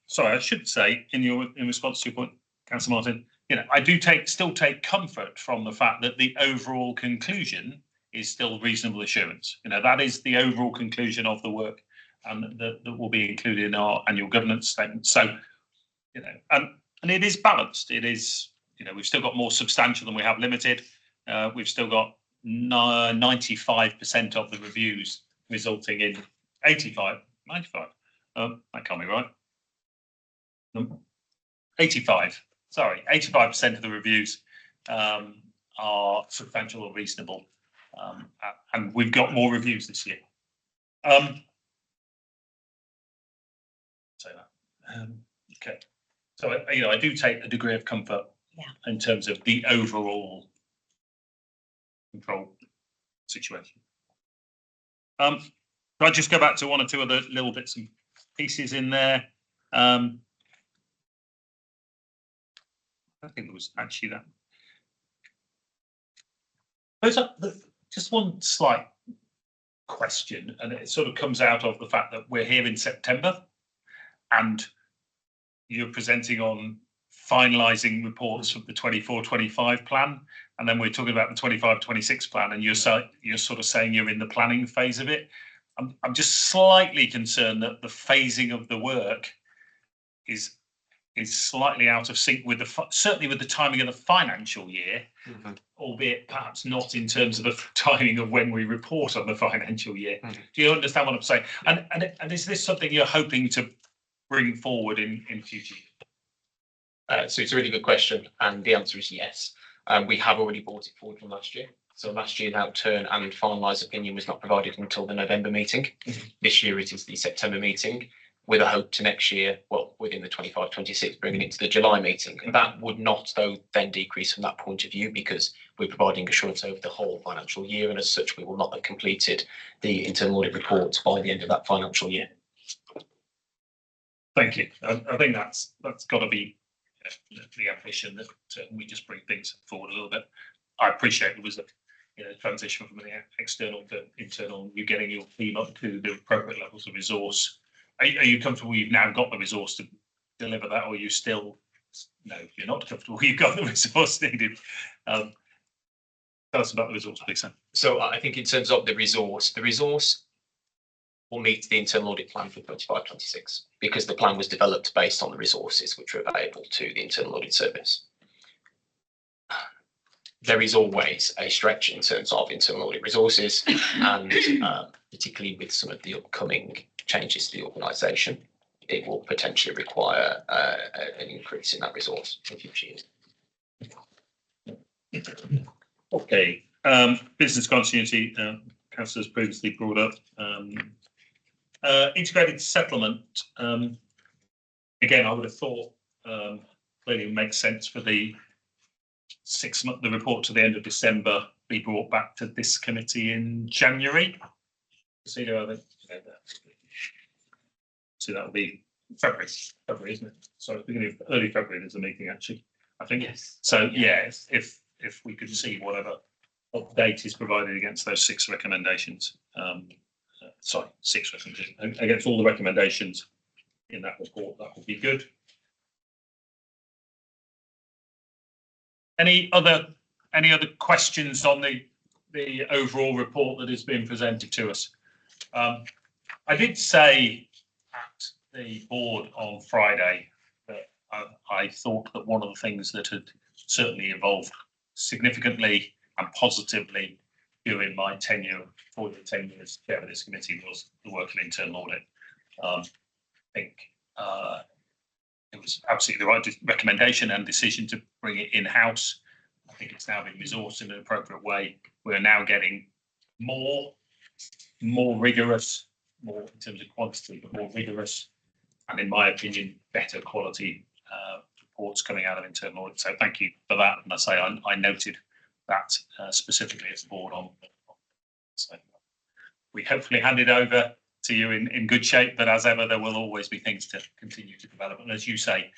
S1: Sorry, I should say in response to your point, Councillor Martin, I do still take comfort from the fact that the overall conclusion is still reasonable assurance. That is the overall conclusion of the work, and that will be included in our annual governance statement. So, and it is balanced. It is, we've still got more substantial than we have limited. We've still got 95% of the reviews resulting in 95. That can't be right. 85. Sorry, 85% of the reviews are substantial or reasonable, and we've got more reviews this year. Say that. Okay. So I do take a degree of comfort in terms of the overall control situation. Can I just go back to one or two other little bits and pieces in there? I think there was actually that. There's just one slight question, and it sort of comes out of the fact that we're here in September and you're presenting on finalising reports of the 24-25 plan, and then we're talking about the 25-26 plan, and you're sort of saying you're in the planning phase of it. I'm just slightly concerned that the phasing of the work is slightly out of sync with certainly with the timing of the financial year, albeit perhaps not in terms of the timing of when we report on the financial year. Do you understand what I'm saying? And is this something you're hoping to bring forward in future years?
S7: So it's a really good question, and the answer is yes. We have already brought it forward from last year. So last year, the outturn and finalised opinion was not provided until the November meeting. This year, it is the September meeting, with a hope to next year, well, within the 25-26, bringing it to the July meeting. And that would not, though, then decrease from that point of view, because we're providing assurance over the whole financial year, and as such, we will not have completed the internal audit report by the end of that financial year.
S1: Thank you. I think that's got to be the ambition, that we just bring things forward a little bit. I appreciate there was a transition from the external to internal, you getting your team up to the appropriate levels of resource. Are you comfortable you've now got the resource to deliver that, or are you still, no, you're not comfortable you've got the resource needed? Tell us about the resource, please, Sam.
S7: So I think in terms of the resource will meet the internal audit plan for 25-26, because the plan was developed based on the resources which are available to the internal audit service. There is always a stretch in terms of internal audit resources, and particularly with some of the upcoming changes to the organisation, it will potentially require an increase in that resource in future years.
S1: Okay, business continuity, councillors previously brought up. Integrated settlement, again, I would have thought clearly it makes sense for the 6 month, the report to the end of December be brought back to this committee in January. So that will be February, isn't it? So beginning of early February there's a meeting, actually, I think.
S3: Yes.
S1: So yeah, if we could see whatever update is provided against those 6 recommendations, sorry, 6 recommendations, against all the recommendations in that report, that would be good. Any other questions on the overall report that has been presented to us? I did say at the board on Friday that I thought that one of the things that had certainly evolved significantly and positively during my tenure, 10 years chair of this committee, was the work of internal audit. I think it was absolutely the right recommendation and decision to bring it in-house. I think it's now been resourced in an appropriate way. We're now getting more rigorous, more in terms of quantity, but more rigorous, and in my opinion, better quality reports coming out of internal audit. So thank you for that. And I say I noted that specifically as a board on. So we hopefully hand it over to you in good shape, but as ever, there will always be things to continue to develop. And as you say,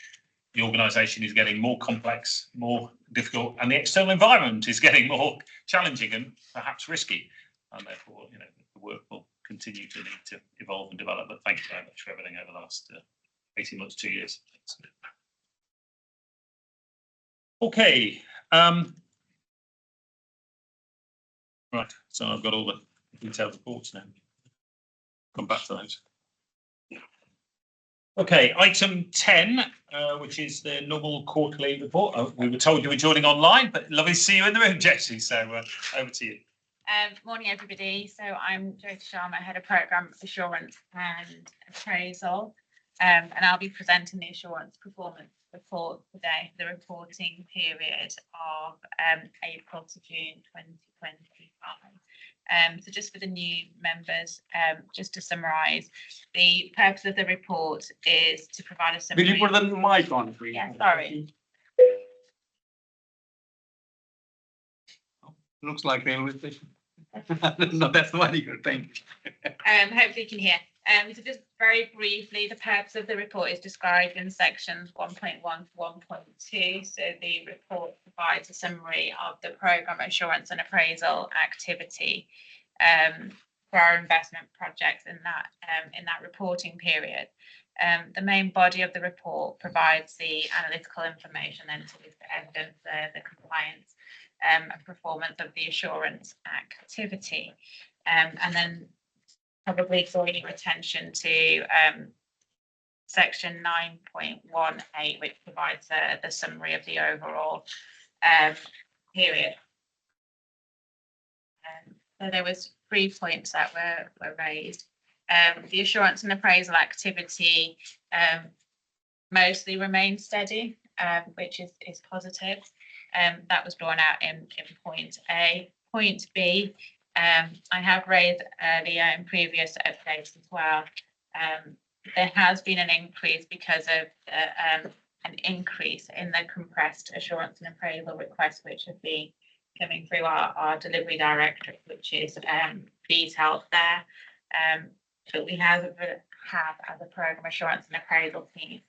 S1: the organisation is getting more complex, more difficult, and the external environment is getting more challenging and perhaps risky. And therefore, the work will continue to need to evolve and develop. But thank you very much for everything over the last 18 months, 2 years. Okay. Right, so I've got all the detailed reports now. Come back to those. Okay, item 10, which is the normal quarterly report. We were told you were joining online, but lovely to see you in the room, Jessie. So over to you.
S10: Morning, everybody. So I'm Jyoti Sharma, Head of Programme Assurance and Appraisal, and I'll be presenting the assurance performance report today, the reporting period of April to June 2025. So just for the new members, just to summarise, the purpose of the report is to provide a summary.
S4: Will you put the mic on, please?
S10: Yeah, sorry.
S4: Looks like railway station. No, that's very good. Thank you.
S10: Hopefully you can hear. So just very briefly, the purpose of the report is described in sections 1.1 to 1.2. So the report provides a summary of the programme assurance and appraisal activity for our investment projects in that reporting period. The main body of the report provides the analytical information then to evidence the compliance and performance of the assurance activity. And then probably drawing your attention to section 9.18, which provides the summary of the overall period. So there was 3 points that were raised. The assurance and appraisal activity mostly remained steady, which is positive. That was drawn out in point A. Point B, I have raised earlier in previous updates as well. There has been an increase because of an increase in the compressed assurance and appraisal requests, which have been coming through our delivery directorate, which is detailed there. But we have as a programme assurance and appraisal team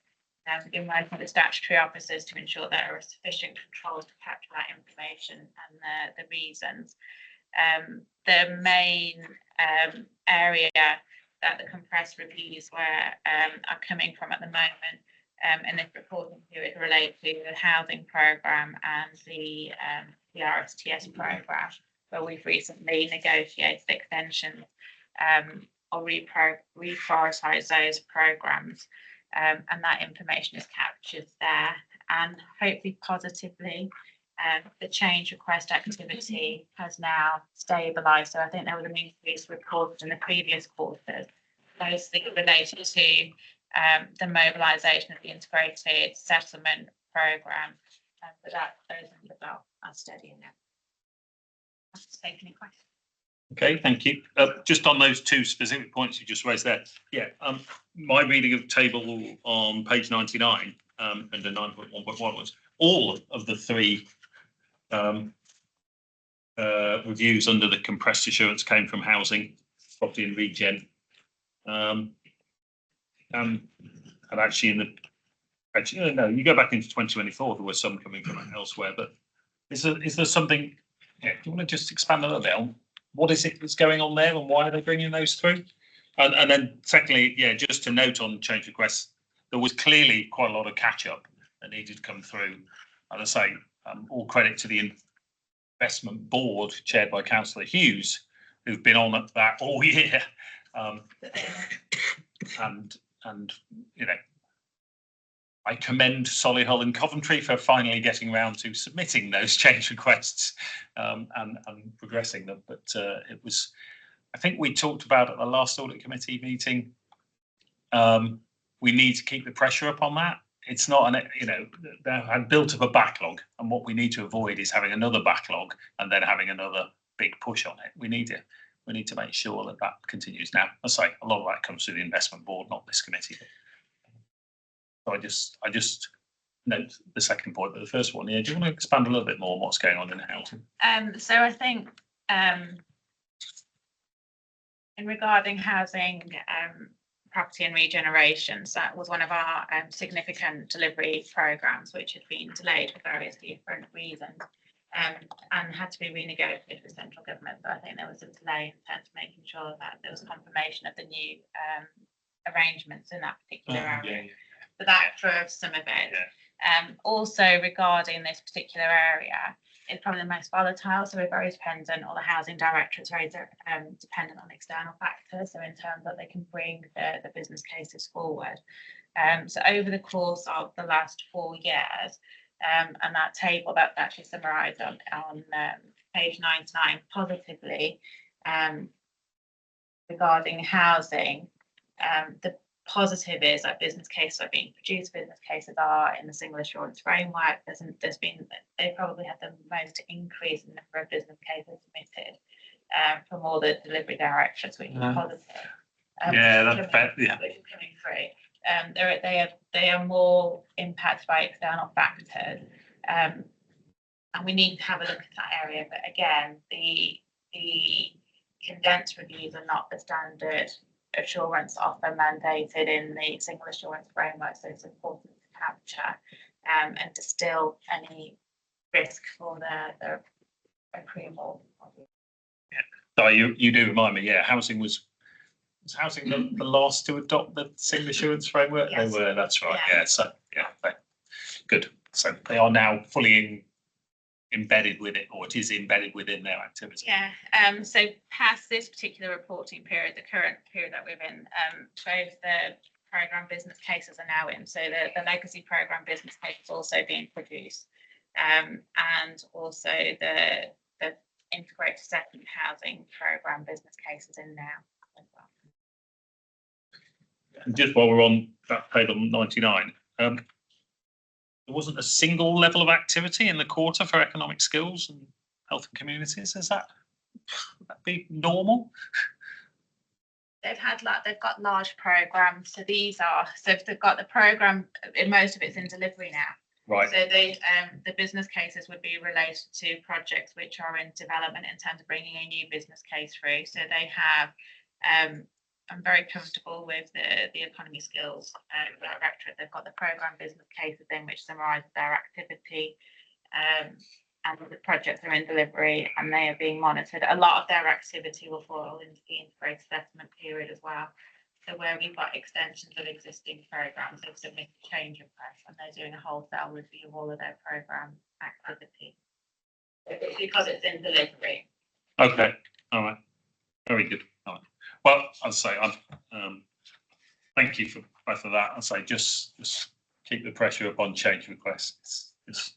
S10: been working with the statutory officers to ensure there are sufficient controls to capture that information and the reasons. The main area that the compressed reviews are coming from at the moment in this reporting period relate to the housing programme and the RSTS programme, where we've recently negotiated extensions or reprioritise those programmes, and that information is captured there. And hopefully positively, the change request activity has now stabilised. So I think there was an increase reported in the previous quarters, mostly related to the mobilisation of the integrated settlement programme, but those numbers are steady now. I'll take any questions.
S1: Okay, thank you. Just on those two specific points you just raised there. Yeah, my reading of table on page 99 under 9.1.1 was all of the three reviews under the compressed assurance came from housing, property and regen. And actually no, you go back into 2024, there were some coming from elsewhere, but is there something, yeah, do you want to just expand a little bit on what is it that's going on there and why are they bringing those through? And then secondly, yeah, just to note on change requests, there was clearly quite a lot of catch up that needed to come through. And I say, all credit to the investment board chaired by Councillor Hughes, who've been on that all year. And you know, I commend Solihull and Coventry for finally getting around to submitting those change requests and progressing them. But it was, I think we talked about at the last audit committee meeting, we need to keep the pressure up on that. It's not they had built up a backlog, and what we need to avoid is having another backlog and then having another big push on it. We need to make sure that continues. Now, I say a lot of that comes through the investment board, not this committee. So I just note the second point, but the first one, yeah, do you want to expand a little bit more on what's going on in housing?
S10: So I think in regarding housing, property and regenerations, that was one of our significant delivery programmes, which had been delayed for various different reasons and had to be renegotiated with central government. So I think there was a delay in terms of making sure that there was confirmation of the new arrangements in that particular area.
S1: Yeah.
S10: So that drove some of it. Yeah. Also regarding this particular area, it's probably the most volatile, so we're very dependent, or the housing director is very dependent on external factors, so in terms that they can bring the business cases forward. So over the course of the last 4 years, and that table that's actually summarised on page 99 positively, regarding housing, the positive is that business cases are being produced. Business cases are in the single assurance framework. They probably had the most increase in the number of business cases submitted from all the delivery directors, which is positive.
S1: That's fair. Yeah,
S10: which is coming through. They are more impacted by external factors, and we need to have a look at that area. But again, the condensed reviews are not the standard assurance offer mandated in the single assurance framework, so it's important to capture and distill any risk for the approval.
S1: So you do remind me, yeah, housing was housing the last to adopt the single assurance framework?
S10: Yes.
S1: They were, that's right,
S10: Yeah.
S1: yeah, so, yeah, good. So they are now fully embedded with it, or it is embedded within their activity.
S10: Yeah, so past this particular reporting period, the current period that we're in, both the program business cases are now in. So the legacy program business case is also being produced. And also the integrated second housing program business case is in now as well.
S1: And just while we're on that page on 99, there wasn't a single level of activity in the quarter for economic skills and health and communities. Would that be normal?
S10: They've got large programs. So they've got the program, most of it's in delivery now.
S1: Right.
S10: So the business cases would be related to projects which are in development in terms of bringing a new business case through. So they have, I'm very comfortable with the economy skills directorate. They've got the program business cases in which summarise their activity, and the projects are in delivery and they are being monitored. A lot of their activity will fall into the integrated assessment period as well. So where we've got extensions of existing programs, they've submitted change requests and they're doing a wholesale review of all of their program activity. It's because it's in delivery.
S1: Okay, all right, very good. All right. Well, I'd say thank you for both of that. I'd say just keep the pressure up on change requests. It's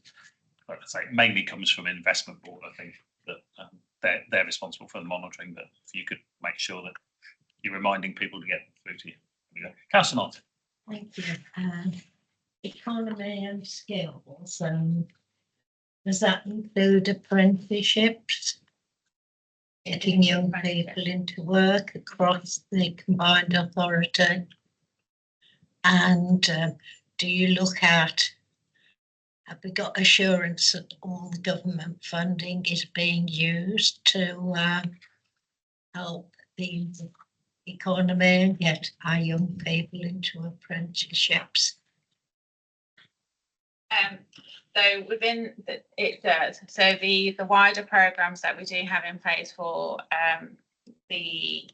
S1: like I say, it mainly comes from investment board. I think that they're responsible for the monitoring, but if you could make sure that you're reminding people to get through to you. There we go. Councillor Martin.
S8: Thank you. Economy and skills, does that include apprenticeships? Getting young people into work across the combined authority? And do you look at, have we got assurance that all the government funding is being used to help the economy and get our young people into apprenticeships?
S10: So within it does. So the wider programs that we do have in place for the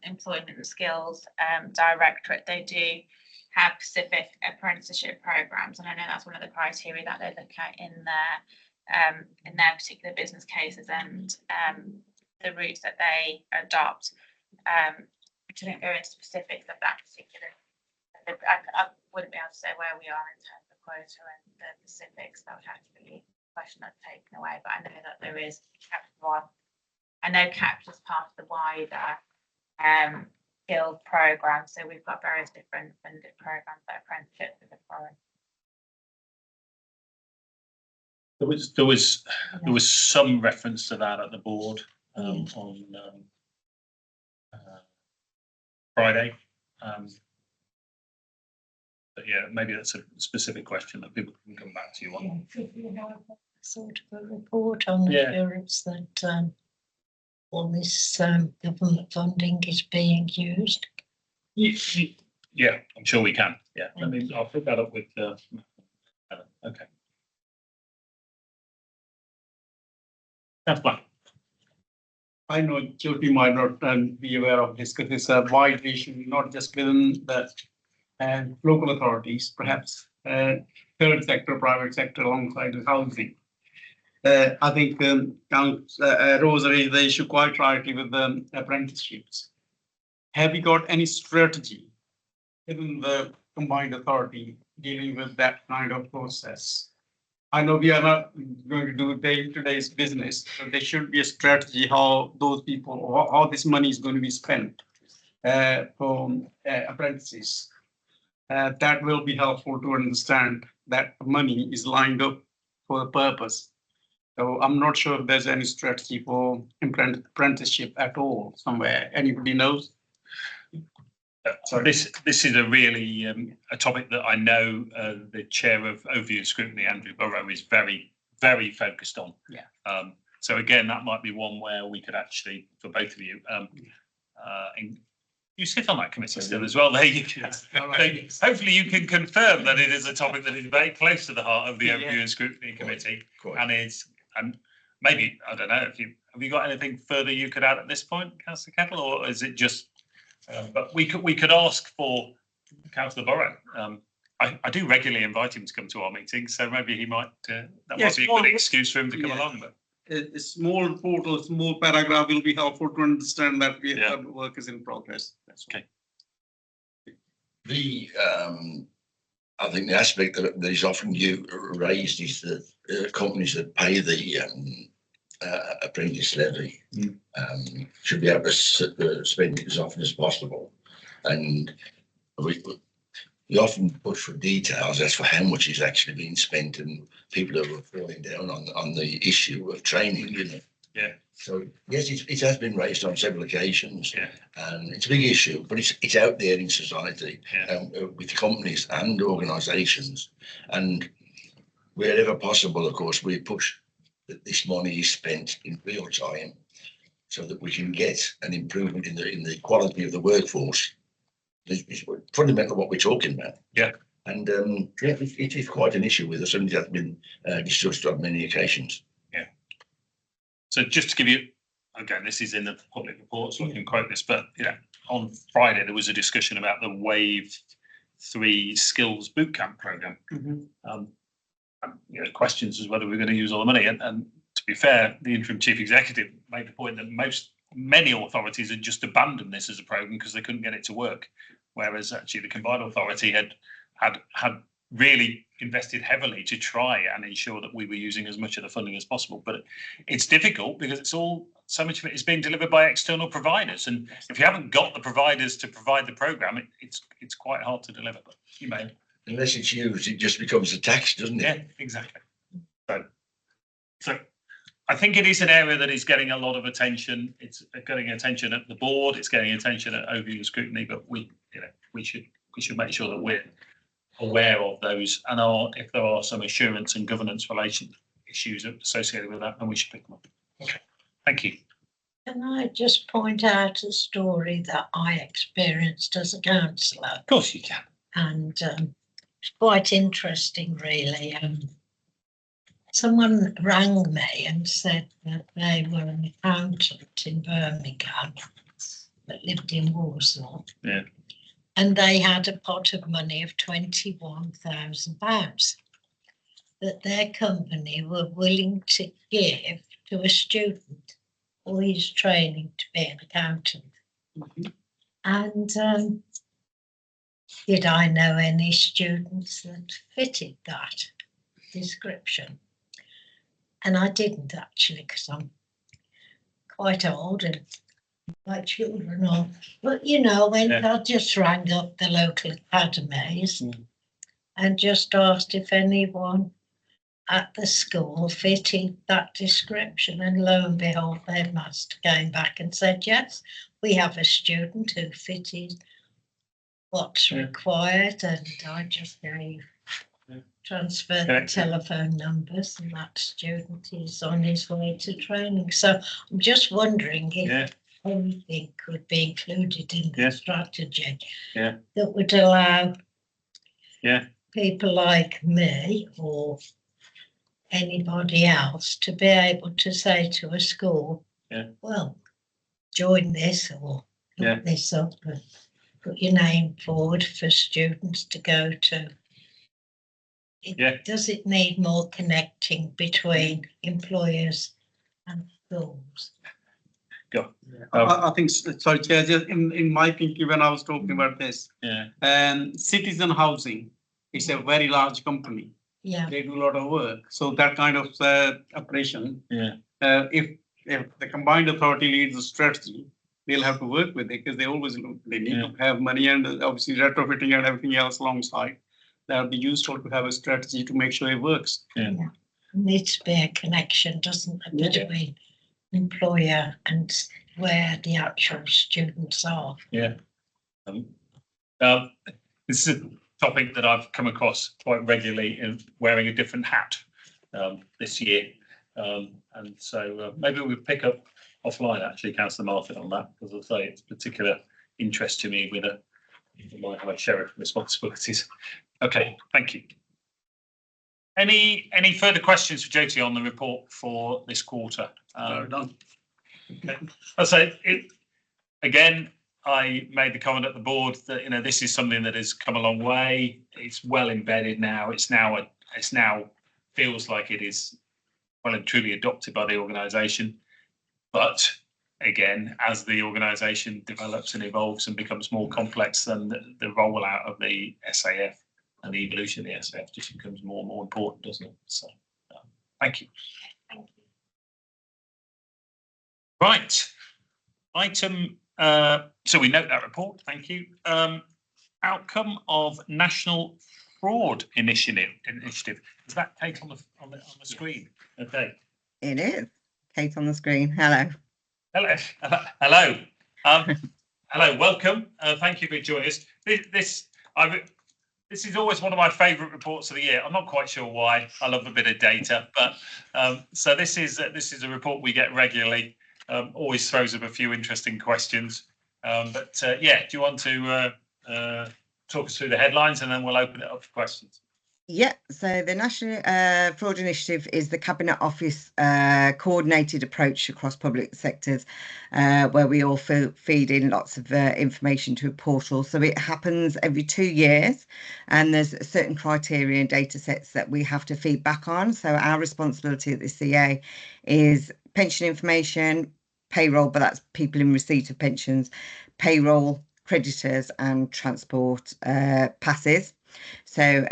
S10: employment and skills directorate, they do have specific apprenticeship programs, and I know that's one of the criteria that they look at in their particular business cases and the routes that they adopt. I didn't go into specifics of that particular. I wouldn't be able to say where we are in terms of quota and the specifics. That would have to be a question I've taken away, but I know that there is CAPS 1. I know CAPS is part of the wider guild program, so we've got various different funded programs that apprenticeships with the foreign.
S1: There was some reference to that at the board on Friday. But yeah, maybe that's a specific question that people can come back to you on.
S8: Could you have sort of a report on assurance that all this government funding is being used?
S1: Yeah, I'm sure we can. Yeah, I'll pick that up with okay. That's fine.
S4: I know Jyoti might not be aware of this because it's a wide issue, not just within the local authorities, perhaps third sector, private sector alongside the housing. I think Rose raised the issue quite rightly with the apprenticeships. Have you got any strategy within the combined authority dealing with that kind of process? I know we are not going to do day-to-day business, but there should be a strategy how those people, or how this money is going to be spent for apprentices. That will be helpful to understand that money is lined up for a purpose. So I'm not sure if there's any strategy for apprenticeship at all somewhere. Anybody knows?
S1: So this is a really a topic that I know the chair of Overview and Scrutiny, Andrew Burrow, is very, very focused on.
S4: Yeah.
S1: So again, that might be one where we could actually, for both of you, you sit on that committee still as well. There you can. Hopefully, you can confirm that it is a topic that is very close to the heart of the Overview and Scrutiny Committee, and maybe, I don't know, have you got anything further you could add at this point, Councillor Kettle, or is it just, but we could ask for Councillor Burrow. I do regularly invite him to come to our meetings, so maybe he might, that
S4: Yes,
S1: might be a
S4: well,
S1: good excuse for him to come
S4: yeah.
S1: along, but.
S4: A small portal, small paragraph will be helpful to understand that
S1: Yeah.
S4: the work is in progress. That's
S1: Okay.
S5: The, I think the aspect that is often raised is that companies that pay the apprentice levy should be able to spend it as often as possible. And we often push for details as for how much is actually being spent, and people are falling down on the issue of training, you know.
S1: Yeah.
S5: So yes, it has been raised on several occasions,
S1: Yeah.
S5: and it's a big issue, but it's out there in society,
S1: Yeah.
S5: with companies and organisations, and wherever possible, of course, we push that this money is spent in real time, so that we can get an improvement in the quality of the workforce. It's fundamental what we're talking about.
S1: Yeah.
S5: And yeah, it is quite an issue with us, and it has been discussed on many occasions.
S1: Yeah. So just to give you, again, this is in the public report, so I can quote this, but on Friday there was a discussion about the Wave 3 Skills Bootcamp Programme. Questions as whether we're going to use all the money, and to be fair, the interim chief executive made the point that many authorities had just abandoned this as a programme because they couldn't get it to work, whereas actually the combined authority had really invested heavily to try and ensure that we were using as much of the funding as possible. But it's difficult because so much of it is being delivered by external providers, and if you haven't got the providers to provide the programme, it's quite hard to deliver. But you may,
S5: unless it's used, it just becomes a tax, doesn't it?
S1: yeah, exactly. So I think it is an area that is getting a lot of attention. It's getting attention at the board. It's getting attention at overview scrutiny. But we should make sure that we're aware of those, and if there are some assurance and governance relation issues associated with that, then we should pick them up. Okay, thank you.
S8: Can I just point out a story that I experienced as a councillor?
S1: Of course you can.
S8: And it's quite interesting, really. Someone rang me and said that they were an accountant in Birmingham that lived in Warsaw.
S1: Yeah.
S8: And they had a pot of money of £21,000 that their company were willing to give to a student who is training to be an accountant. And did I know any students that fitted that description? And I didn't actually, because I'm quite old and my children are. But I just rang up the local academies and just asked if anyone at the school fitted that description, and lo and behold, the headmaster came back and said, yes, we have a student who fitted what's required, and I just transferred the telephone numbers, and that student is on his way to training. So I'm just wondering if anything could be included in the strategy that would allow people like me or anybody else to be able to say to a school, well, join this or look this up and put your name forward for students to go to. Does it need more connecting between employers and schools?
S1: Go.
S4: I think, sorry, Chair, just in my thinking when I was talking about this, Citizen Housing is a very large company.
S8: Yeah.
S4: They do a lot of work. So that kind of operation, if the combined authority leads the strategy, they'll have to work with it because they need to have money and obviously retrofitting and everything else alongside. That would be useful to have a strategy to make sure it works.
S8: There needs to be a connection, doesn't there, between employer and where the actual students are.
S1: This is a topic that I've come across quite regularly in wearing a different hat this year, and so maybe we'll pick up offline actually, Councillor Martin, on that, because I say it's particular interest to me with my sheriff responsibilities. Okay, thank you. Any further questions for Jyoti on the report for this quarter?
S4: Well done.
S1: Okay. I say it again. I made the comment at the board that this is something that has come a long way. It's well embedded now. It's now feels like it is well and truly adopted by the organisation. But again, as the organisation develops and evolves and becomes more complex, then the rollout of the SAF and the evolution of the SAF just becomes more and more important, doesn't it? So, thank you.
S10: Thank you.
S1: Right. Item. So we note that report. Thank you. Outcome of National Fraud Initiative. Is that Kate on the screen? Okay.
S11: It is. Kate on the screen. Hello.
S1: Hello. Hello. Hello. Welcome. Thank you for joining us. This is always one of my favourite reports of the year. I'm not quite sure why. I love a bit of data, but so this is a report we get regularly. Always throws up a few interesting questions. Yeah, do you want to talk us through the headlines and then we'll open it up for questions?
S11: Yeah, so the National Fraud Initiative is the Cabinet Office coordinated approach across public sectors where we all feed in lots of information to a portal. So it happens every 2 years and there's certain criteria and data sets that we have to feed back on. So our responsibility at the CA is pension information, payroll, but that's people in receipt of pensions, payroll, creditors and transport passes. So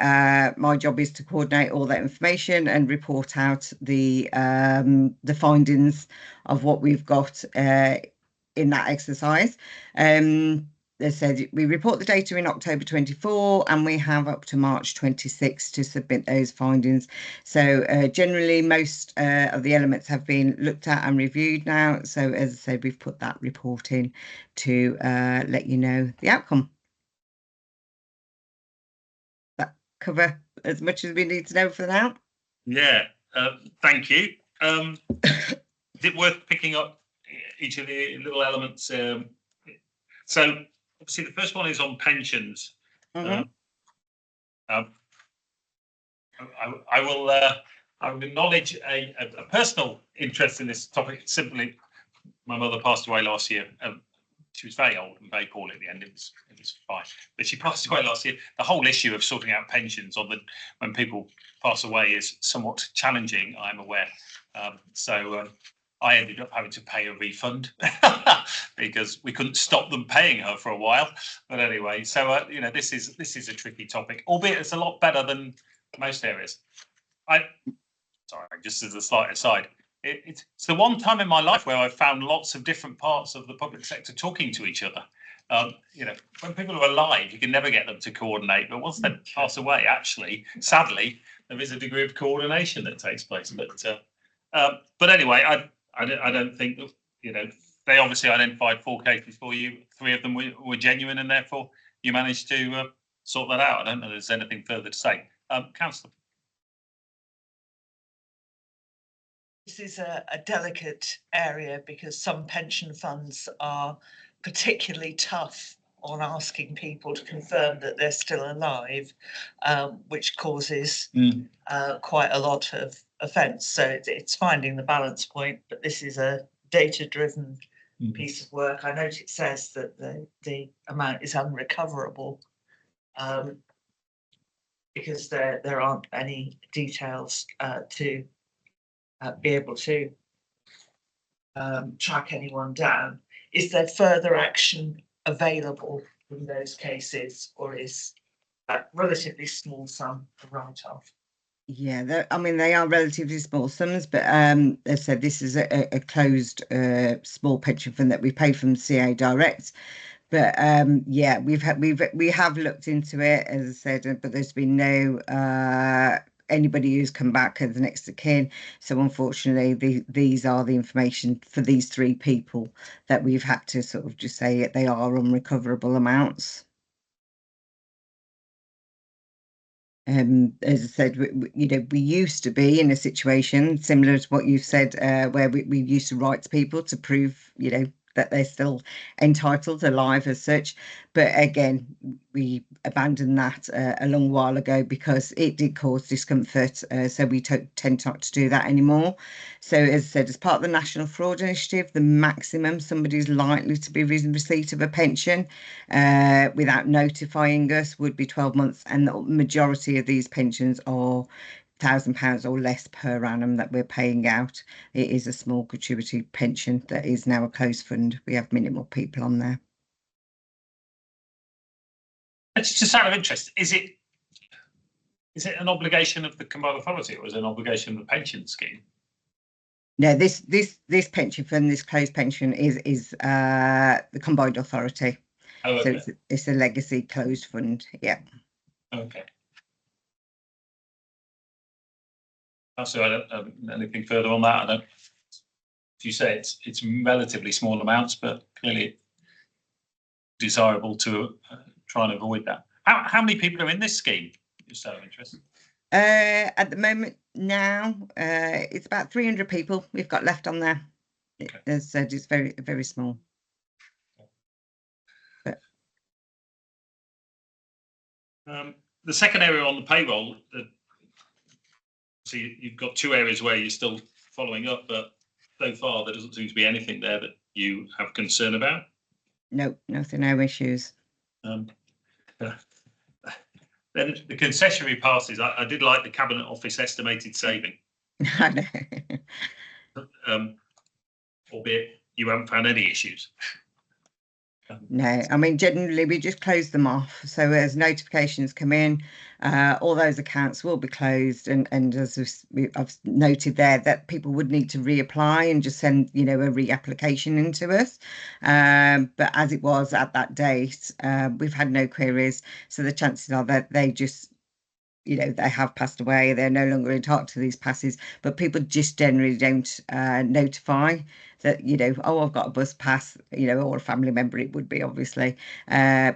S11: my job is to coordinate all that information and report out the findings of what we've got in that exercise. They said we report the data in October 24 and we have up to March 26 to submit those findings. So generally most of the elements have been looked at and reviewed now. So as I said, we've put that report in to let you know the outcome. That cover as much as we need to know for now?
S1: Yeah, thank you. Is it worth picking up each of the little elements? So obviously the first one is on pensions.
S11: Mm-hmm.
S1: I will acknowledge a personal interest in this topic. Simply, my mother passed away last year. She was very old and very poorly at the end. It was fine, but she passed away last year. The whole issue of sorting out pensions when people pass away is somewhat challenging, I'm aware. So I ended up having to pay a refund because we couldn't stop them paying her for a while. But anyway, so this is a tricky topic, albeit it's a lot better than most areas. Sorry, just as a slight aside, it's the one time in my life where I've found lots of different parts of the public sector talking to each other. When people are alive, you can never get them to coordinate, but once they pass away, actually, sadly, there is a degree of coordination that takes place. But anyway, I don't think that, they obviously identified 4 cases for you. 3 of them were genuine, and therefore you managed to sort that out. I don't know if there's anything further to say. Councillor.
S12: This is a delicate area because some pension funds are particularly tough on asking people to confirm that they're still alive, which causes quite a lot of offence. So it's finding the balance point, but this is a data-driven piece of work. I note it says that the amount is unrecoverable because there aren't any details to be able to track anyone down. Is there further action available in those cases, or is that relatively small sum a write-off?
S11: Yeah, they are relatively small sums, but as I said, this is a closed small pension fund that we pay from CA Direct. But yeah, we have looked into it, as I said, but there's been no anybody who's come back as next of kin. So unfortunately, these are the information for these 3 people that we've had to sort of just say they are unrecoverable amounts. As I said, we used to be in a situation similar to what you've said, where we used to write to people to prove, that they're still entitled, alive as such. But again, we abandoned that a long while ago because it did cause discomfort. So we tend not to do that anymore. So as I said, as part of the National Fraud Initiative, the maximum somebody's likely to be in receipt of a pension without notifying us would be 12 months. And the majority of these pensions are £1,000 or less per annum that we're paying out. It is a small gratuity pension that is now a closed fund. We have minimal people on there.
S1: It's just out of interest. Is it an obligation of the combined authority, or is it an obligation of the pension scheme?
S11: No, this pension fund, this closed pension is the combined authority.
S1: Oh, okay.
S11: So it's a legacy closed fund. Yeah.
S1: Okay. So I don't have anything further on that. I don't. As you say, it's relatively small amounts, but clearly desirable to try and avoid that. How many people are in this scheme? Just out of interest.
S11: At the moment now, it's about 300 people we've got left on there.
S1: Okay.
S11: As I said, it's very, very small. But
S1: the second area on the payroll, so you've got two areas where you're still following up, but so far there doesn't seem to be anything there that you have concern about.
S11: no, nothing, no issues.
S1: Then the concessionary passes, I did like the Cabinet Office estimated saving,
S11: I know.
S1: albeit you haven't found any issues.
S11: No, I mean, generally we just close them off. So as notifications come in, all those accounts will be closed. And as I've noted there, that people would need to reapply and just send, a reapplication into us. But as it was at that date, we've had no queries. So the chances are that they just, they have passed away. They're no longer entitled to these passes. But people just generally don't notify that, oh, I've got a bus pass, or a family member, it would be obviously.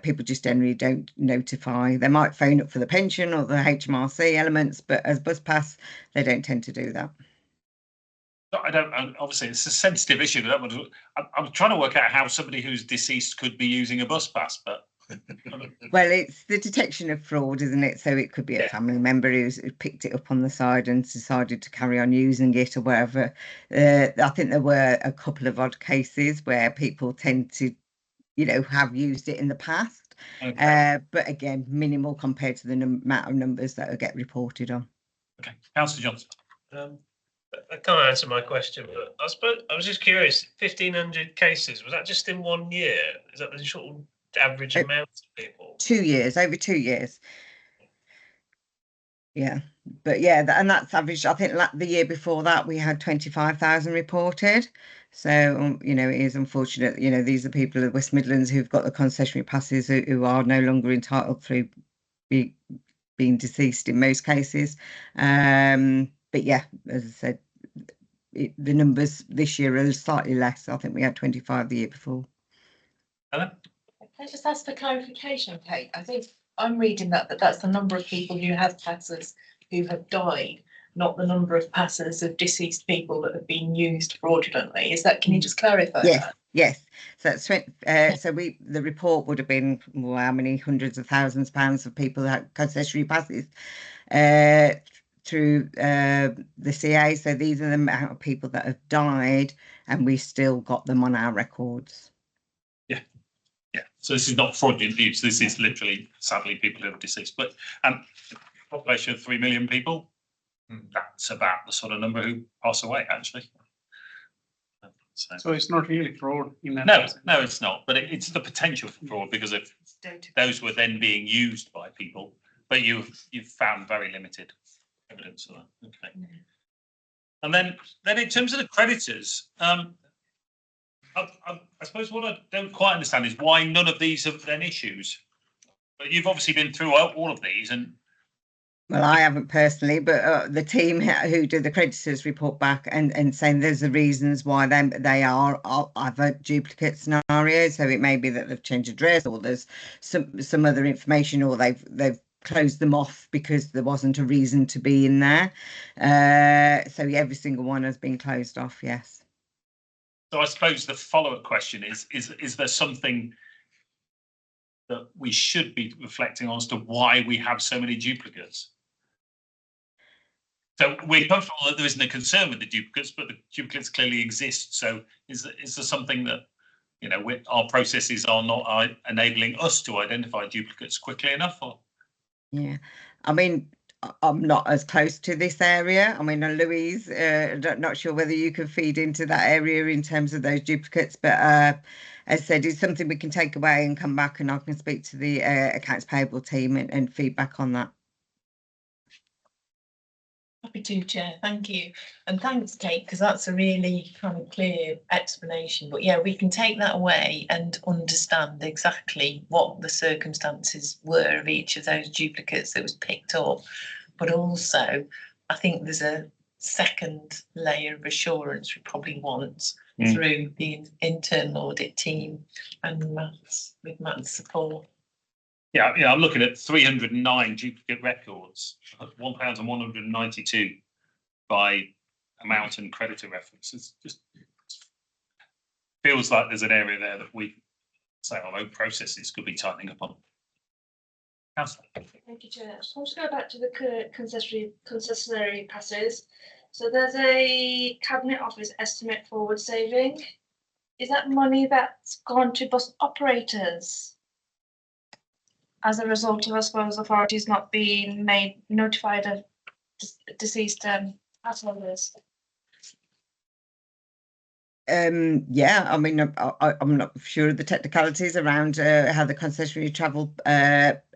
S11: People just generally don't notify. They might phone up for the pension or the HMRC elements, but as bus pass, they don't tend to do that.
S1: Obviously, it's a sensitive issue. I'm trying to work out how somebody who's deceased could be using a bus pass, but.
S11: Well, it's the detection of fraud, isn't it? So it could be a family member who's picked it up on the side and decided to carry on using it or whatever. I think there were a couple of odd cases where people tend to, have used it in the past.
S1: Okay.
S11: But again, minimal compared to the amount of numbers that get reported on.
S1: Okay, Councillor Johnson.
S13: I can't answer my question, but I was just curious. 1,500 cases, was that just in 1 year? Is that the sort of average amount of people?
S11: 2 years, over 2 years. Yeah, but yeah, and that's average. I think the year before that we had 25,000 reported. So, it is unfortunate. These are people of the West Midlands who've got the concessionary passes who are no longer entitled through being deceased in most cases. But yeah, as I said, the numbers this year are slightly less. I think we had 25 the year before.
S1: Ellen?
S6: Can I just ask for clarification, Kate? I think I'm reading that's the number of people who have passes who have died, not the number of passes of deceased people that have been used fraudulently. Can you just clarify that?
S11: Yes. So that's the report would have been how many hundreds of thousands of pounds of people that had concessionary passes through the CA. So these are the amount of people that have died, and we still got them on our records.
S1: Yeah, so this is not fraudulent use. This is literally, sadly, people who are deceased. But population of 3 million people, that's about the sort of number who pass away, actually.
S4: So it's not really fraud in that.
S1: No, it's not. But it's the potential for fraud, because if those were then being used by people, but you've found very limited evidence of that. Okay. And then in terms of the creditors, I suppose what I don't quite understand is why none of these have been issues. But you've obviously been through all of these, and
S11: well, I haven't personally, but the team who do the creditors report back and saying there's the reasons why they are either duplicate scenarios. So it may be that they've changed address, or there's some other information, or they've closed them off because there wasn't a reason to be in there. So every single one has been closed off. Yes.
S1: So I suppose the follow-up question is there something that we should be reflecting on as to why we have so many duplicates? So we're comfortable that there isn't a concern with the duplicates, but the duplicates clearly exist. So is there something that, you know, our processes are not enabling us to identify duplicates quickly enough? Or?
S11: Yeah, I mean, I'm not as close to this area. I mean, Louise, not sure whether you can feed into that area in terms of those duplicates, but as I said, it's something we can take away and come back, and I can speak to the accounts payable team and feedback on that.
S6: Happy to, Chair. Thank you. And thanks, Kate, because that's a really kind of clear explanation. But yeah, we can take that away and understand exactly what the circumstances were of each of those duplicates that was picked up. But also, I think there's a second layer of assurance we probably want through the internal audit team and with Matt's support.
S1: Yeah, I'm looking at 309 duplicate records, 1,192 by amount and creditor references. Just feels like there's an area there that we say our own processes could be tightening up on. Councillor.
S14: Thank you, Chair. So I'll just go back to the concessionary passes. So there's a Cabinet Office estimate forward saving. Is that money that's gone to bus operators as a result of, I suppose, authorities not being made notified of deceased pass holders?
S11: Yeah, I mean, I'm not sure of the technicalities around how the concessionary travel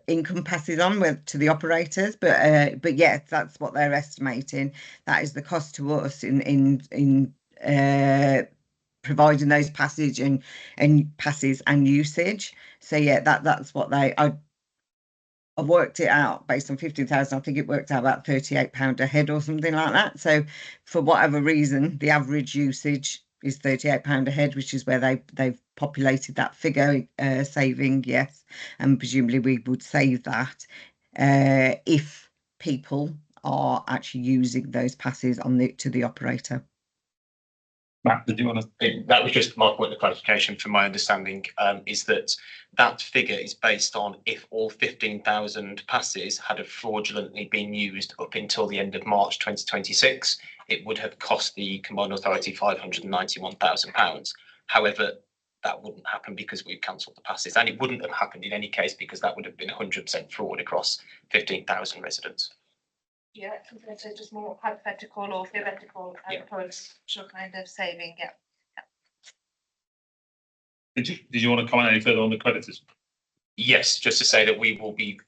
S11: income passes on to the operators, but yes, that's what they're estimating. That is the cost to us in providing those passes and usage. So yeah, that's what I've worked it out based on 15,000. I think it worked out about £38 a head or something like that. So for whatever reason, the average usage is £38 a head, which is where they've populated that figure, saving, yes. And presumably we would save that if people are actually using those passes to the operator.
S1: Matt, did you want to?
S7: That was just my point of clarification. From my understanding, is that figure is based on if all 15,000 passes had fraudulently been used up until the end of March 2026, it would have cost the combined authority £591,000. However, that wouldn't happen because we've cancelled the passes, and it wouldn't have happened in any case because that would have been 100% fraud across 15,000 residents.
S14: Yeah, compared to just more hypothetical or theoretical approach, kind of saving. Yeah.
S1: Did you want to comment any further on the creditors?
S7: Yes, just to say that we will be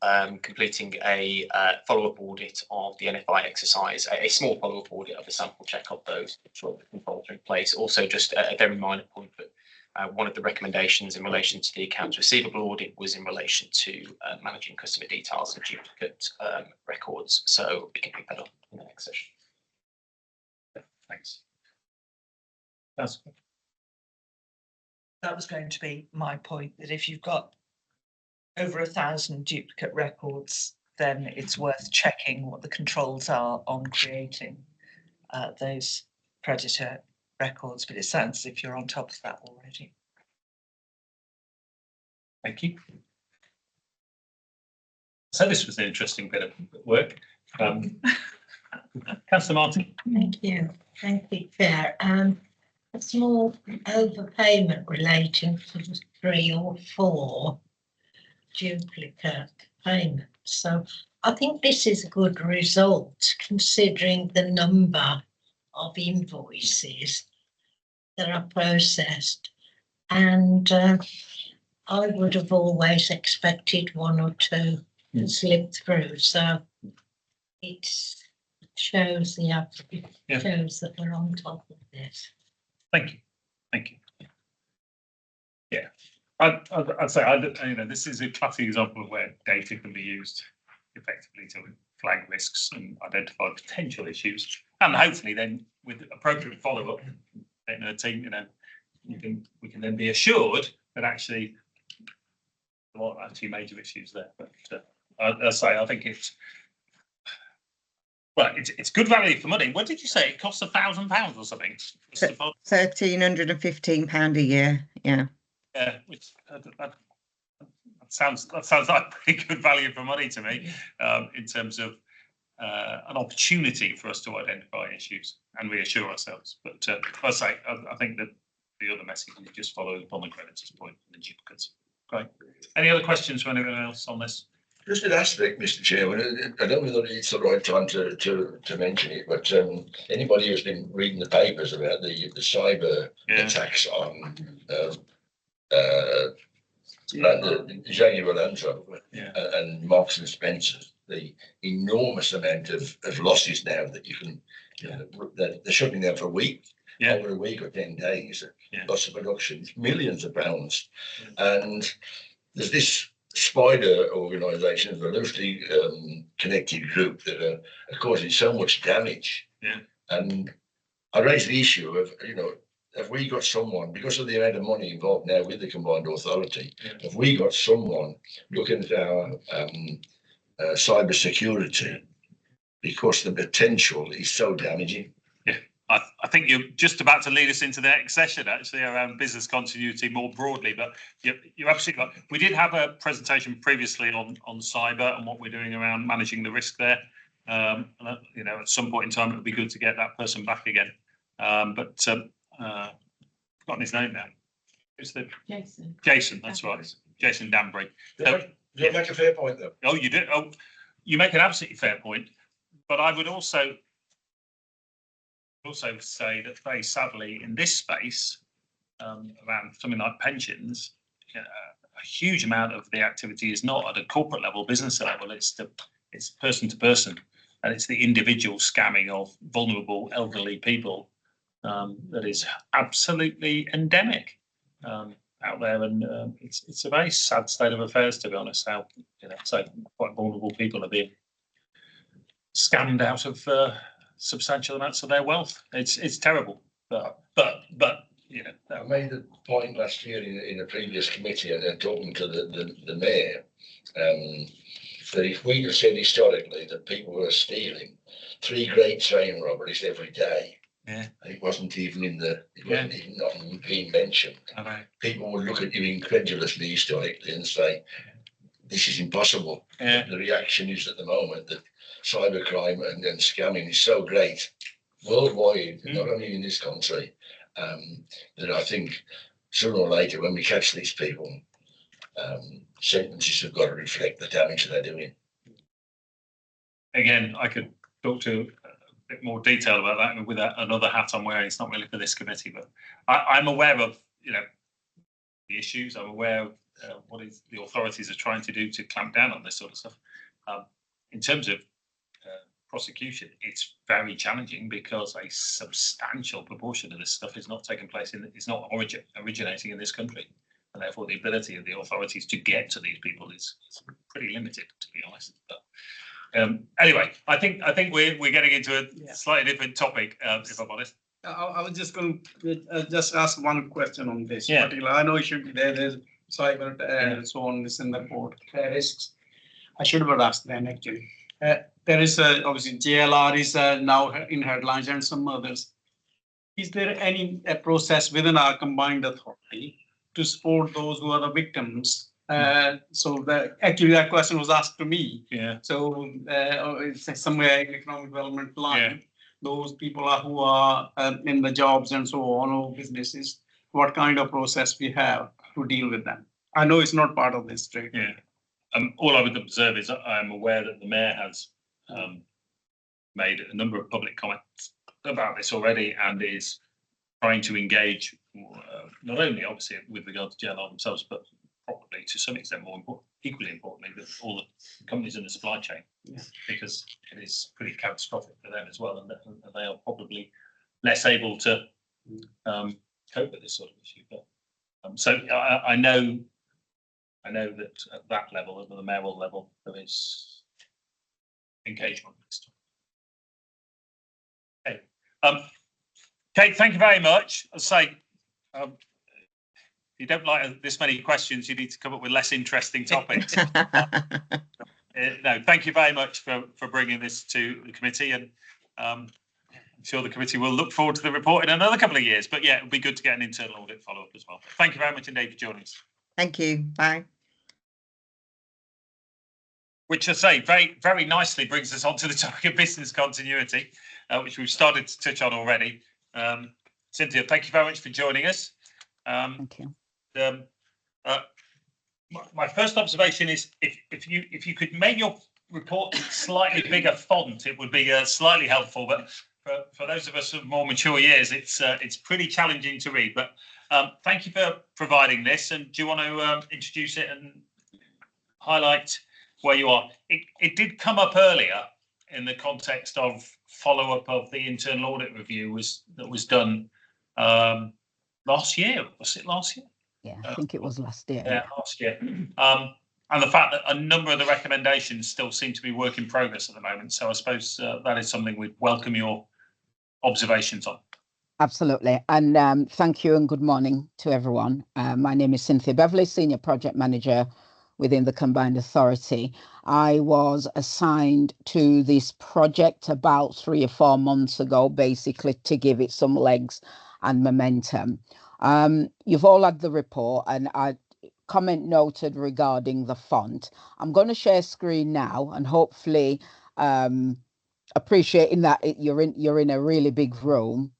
S7: completing a follow-up audit of the NFI exercise, a small follow-up audit of a sample check of those ensure the controls are in place. Also, just a very minor point, but one of the recommendations in relation to the accounts receivable audit was in relation to managing customer details and duplicate records. So we can pick that up in the next session.
S1: Thanks.
S12: That was going to be my point, that if you've got over 1,000 duplicate records, then it's worth checking what the controls are on creating those creditor records, but it sounds as if you're on top of that already.
S1: Thank you. So this was an interesting bit of work. Councillor Martin.
S8: Thank you. Thank you, Chair. A small overpayment relating to 3 or 4 duplicate payments. So I think this is a good result considering the number of invoices that are processed, and I would have always expected 1 or 2 to slip through. So it shows shows that we're on top of this.
S1: Thank you. Thank you. Yeah, I'd say this is a classic example of where data can be used effectively to flag risks and identify potential issues, and hopefully then with appropriate follow-up, team, we can then be assured that actually there aren't actually major issues there. But I think it's Well, it's good value for money. What did you say? It costs £1,000 or something?
S11: £1,315 a year. Yeah.
S1: Yeah, which that sounds like pretty good value for money to me, in terms of an opportunity for us to identify issues and reassure ourselves. But I say, I think that the other message is just follow up on the creditors' point and the duplicates. Great. Any other questions from anyone else on this?
S5: Just an aspect, Mr. Chairman. I don't know whether it's the right time to mention it, but anybody who's been reading the papers about the cyber attacks on the Jaguar Land Rover and Marks and Spencer's, the enormous amount of losses now that you can, they're shutting down for a week, over a week or 10 days, loss of production, millions of pounds. And there's this spider organisation, a loosely connected group that are causing so much damage. And I raised the issue of, have we got someone, because of the amount of money involved now with the combined authority, have we got someone looking at our cyber security, because the potential is so damaging?
S1: I think you're just about to lead us into the next session, actually, around business continuity more broadly. But you're absolutely right. We did have a presentation previously on cyber and what we're doing around managing the risk there. And, at some point in time, it would be good to get that person back again. But forgotten his name now. Who's the
S2: Jason?
S1: Jason, that's right. Jason Danbury.
S5: You make a fair point, though.
S1: Oh, you do. Oh, you make an absolutely fair point. But I would also say that very sadly in this space, around something like pensions, a huge amount of the activity is not at a corporate level, business level. It's person to person, and it's the individual scamming of vulnerable elderly people that is absolutely endemic out there, and it's a very sad state of affairs, to be honest. How so quite vulnerable people are being scammed out of substantial amounts of their wealth. It's terrible, but
S5: I made the point last year in a previous committee and talking to the mayor, that if we'd have said historically that people were stealing 3 great train robberies every day, it wasn't even even not being mentioned. People would look at you incredulously historically and say, this is impossible. The reaction is at the moment that cybercrime and scamming is so great worldwide, not only in this country, that I think sooner or later when we catch these people, sentences have got to reflect the damage they're doing.
S1: Again, I could talk to a bit more detail about that with another hat I'm wearing. It's not really for this committee, but I'm aware of the issues. I'm aware of what the authorities are trying to do to clamp down on this sort of stuff. In terms of prosecution, it's very challenging because a substantial proportion of this stuff is not taking place it's not originating in this country, and therefore the ability of the authorities to get to these people is pretty limited, to be honest. But anyway, I think we're getting into a slightly different topic, if I'm honest.
S4: I was just going to just ask one question on this. Particular, I know it should be there. There's cyber and so on. This in the report risks. I should have asked then actually. There is obviously JLR is now in headlines and some others. Is there any process within our combined authority to support those who are the victims? So actually that question was asked to me. So it's somewhere in economic development line. Those people who are in the jobs and so on, or businesses, what kind of process we have to deal with them? I know it's not part of this trade.
S1: All I would observe is I'm aware that the mayor has made a number of public comments about this already and is trying to engage not only obviously with regard to JLR themselves, but probably to some extent equally importantly, with all the companies in the supply chain, because it is pretty catastrophic for them as well, and they are probably less able to cope with this sort of issue. But so I know that at that level, at the mayoral level, there is engagement with this. Okay. Kate, thank you very much. I'll say, if you don't like this many questions, you need to come up with less interesting topics. No, thank you very much for bringing this to the committee, and I'm sure the committee will look forward to the report in another couple of years. But yeah, it'll be good to get an internal audit follow-up as well. Thank you very much indeed for joining us.
S11: Thank you. Bye.
S1: Which I say very nicely brings us on to the topic of business continuity, which we've started to touch on already. Cynthia, thank you very much for joining us.
S15: Thank you.
S1: My first observation is if you could make your report slightly bigger font, it would be slightly helpful. But for those of us of more mature years, it's pretty challenging to read. But thank you for providing this. And do you want to introduce it and highlight where you are? It did come up earlier in the context of follow-up of the internal audit review that was done last year. Was it last year?
S15: Yeah, I think it was last year.
S1: Yeah, last year. And the fact that a number of the recommendations still seem to be work in progress at the moment. So I suppose that is something we'd welcome your observations on.
S15: Absolutely. And thank you and good morning to everyone. My name is Cynthia Beverley, Senior Project Manager within the Combined Authority. I was assigned to this project about 3 or 4 months ago, basically to give it some legs and momentum. You've all had the report, and I comment noted regarding the font. I'm going to share screen now, and hopefully appreciating that you're in a really big room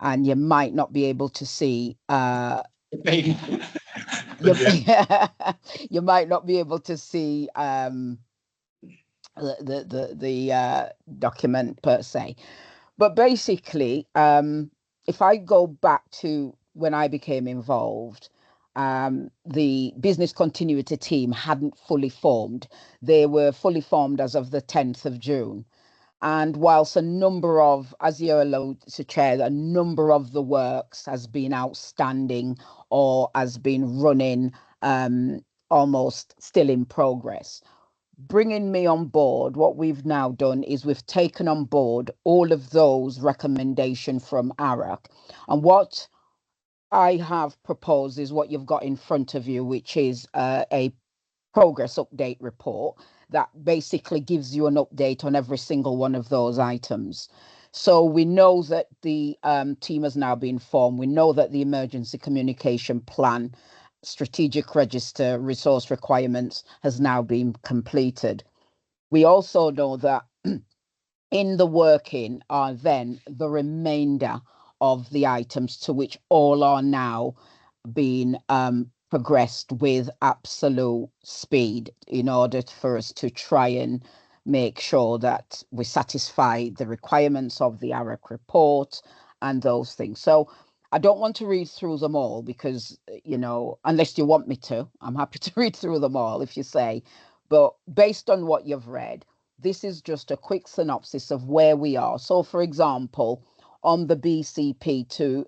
S15: and you might not be able to see you might not be able to see the document per se. But basically, if I go back to when I became involved, the business continuity team hadn't fully formed. They were fully formed as of the 10th of June. And whilst a number of, as you're allowed to chair, a number of the works has been outstanding or has been running almost still in progress. Bringing me on board, what we've now done is we've taken on board all of those recommendations from ARAC. And what I have proposed is what you've got in front of you, which is a progress update report that basically gives you an update on every single one of those items. So we know that the team has now been formed. We know that the emergency communication plan, strategic register, resource requirements has now been completed. We also know that in the working are then the remainder of the items, to which all are now being progressed with absolute speed in order for us to try and make sure that we satisfy the requirements of the ARAC report and those things. So I don't want to read through them all because, unless you want me to, I'm happy to read through them all if you say. But based on what you've read, this is just a quick synopsis of where we are. So, for example, on the BCP to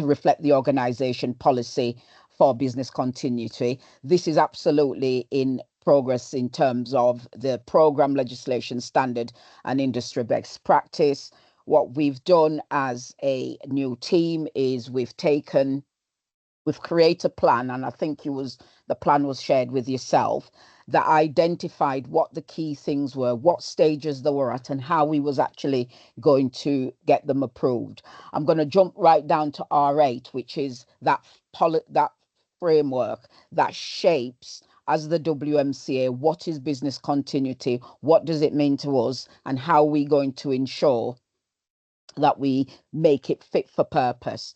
S15: reflect the organisation policy for business continuity. This is absolutely in progress in terms of the programme legislation standard and industry best practice. What we've done as a new team is we've created a plan, and I think the plan was shared with yourself, that identified what the key things were, what stages they were at, and how we was actually going to get them approved. I'm going to jump right down to R8, which is that framework that shapes, as the WMCA, what is business continuity, what does it mean to us, and how are we going to ensure that we make it fit for purpose.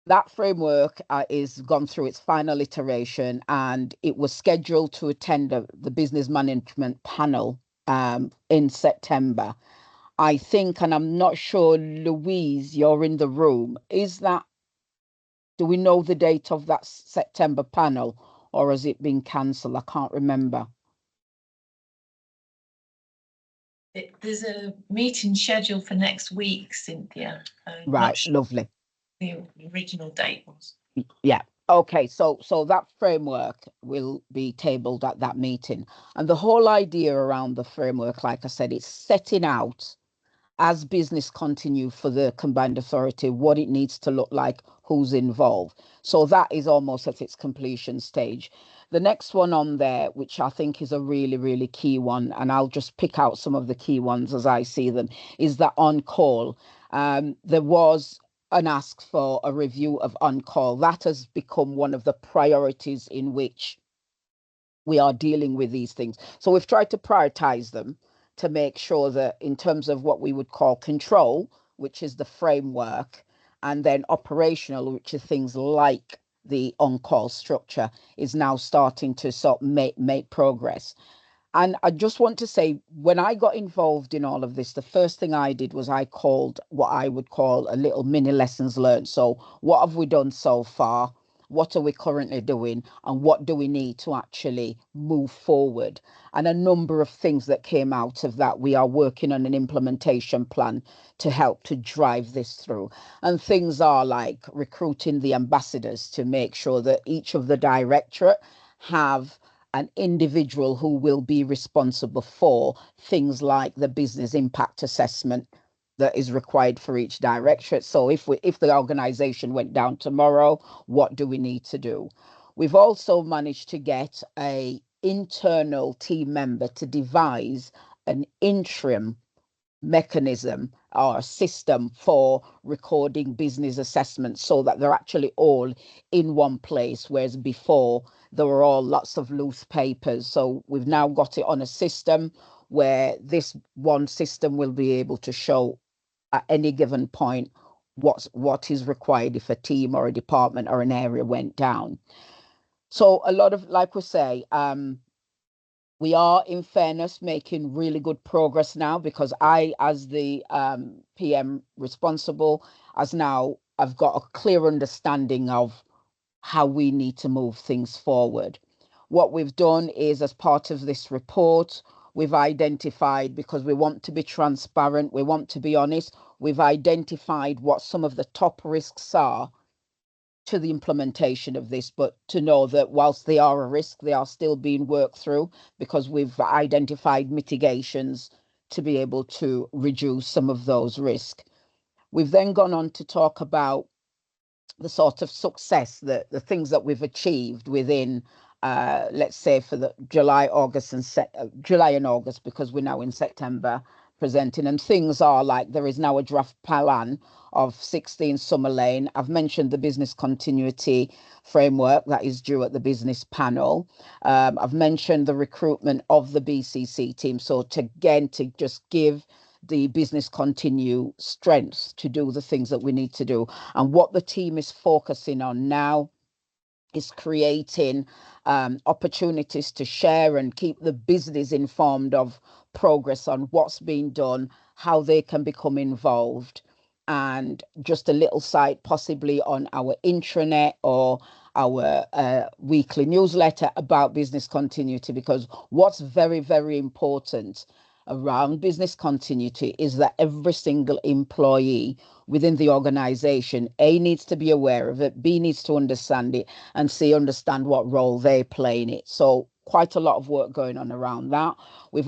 S15: That framework is gone through its final iteration, and it was scheduled to attend the business management panel in September. I think, and I'm not sure, Louise, you're in the room. Do we know the date of that September panel, or has it been cancelled? I can't remember.
S6: There's a meeting scheduled for next week, Cynthia.
S15: Right, lovely.
S6: The original date was.
S15: Yeah. Okay, so that framework will be tabled at that meeting. And the whole idea around the framework, like I said, it's setting out as business continue for the combined authority, what it needs to look like, who's involved. So that is almost at its completion stage. The next one on there, which I think is a really, really key one, and I'll just pick out some of the key ones as I see them, is that on call. There was an ask for a review of on call. That has become one of the priorities in which we are dealing with these things. So we've tried to prioritize them to make sure that in terms of what we would call control, which is the framework, and then operational, which are things like the on-call structure, is now starting to sort of make progress. And I just want to say, when I got involved in all of this, the first thing I did was I called what I would call a little mini lessons learned. So what have we done so far? What are we currently doing? And what do we need to actually move forward? And a number of things that came out of that. We are working on an implementation plan to help to drive this through. And things are like recruiting the ambassadors to make sure that each of the directorate have an individual who will be responsible for things like the business impact assessment that is required for each directorate. So if the organization went down tomorrow, what do we need to do? We've also managed to get a internal team member to devise an interim mechanism or system for recording business assessments so that they're actually all in one place, whereas before there were all lots of loose papers. So we've now got it on a system where this one system will be able to show at any given point what is required if a team or a department or an area went down. So a lot of, like we say, we are, in fairness, making really good progress now, because I, as the PM responsible, I've got a clear understanding of how we need to move things forward. What we've done is, as part of this report, we've identified, because we want to be transparent, we want to be honest, we've identified what some of the top risks are to the implementation of this, but to know that whilst they are a risk, they are still being worked through, because we've identified mitigations to be able to reduce some of those risks. We've then gone on to talk about the sort of success, the things that we've achieved within, let's say, for the July and August, because we're now in September presenting, and things are like there is now a draft plan of 16 Summer Lane. I've mentioned the business continuity framework that is due at the business panel. I've mentioned the recruitment of the BCC team. So to just give the business continue strength to do the things that we need to do. And what the team is focusing on now is creating opportunities to share and keep the business informed of progress on what's being done, how they can become involved, and just a little site possibly on our intranet or our weekly newsletter about business continuity, because what's very, very important around business continuity is that every single employee within the organization, A, needs to be aware of it, B, needs to understand it, and C, understand what role they play in it. So quite a lot of work going on around that. We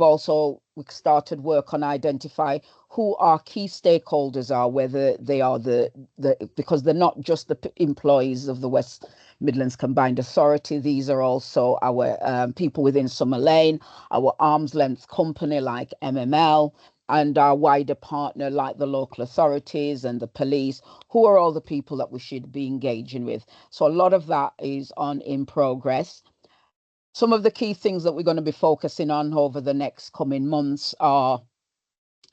S15: started work on identify who our key stakeholders are, whether they are because they're not just the employees of the West Midlands Combined Authority. These are also our people within Summer Lane, our arm's length company like MML, and our wider partner like the local authorities and the police, who are all the people that we should be engaging with. So a lot of that is in progress. Some of the key things that we're going to be focusing on over the next coming months are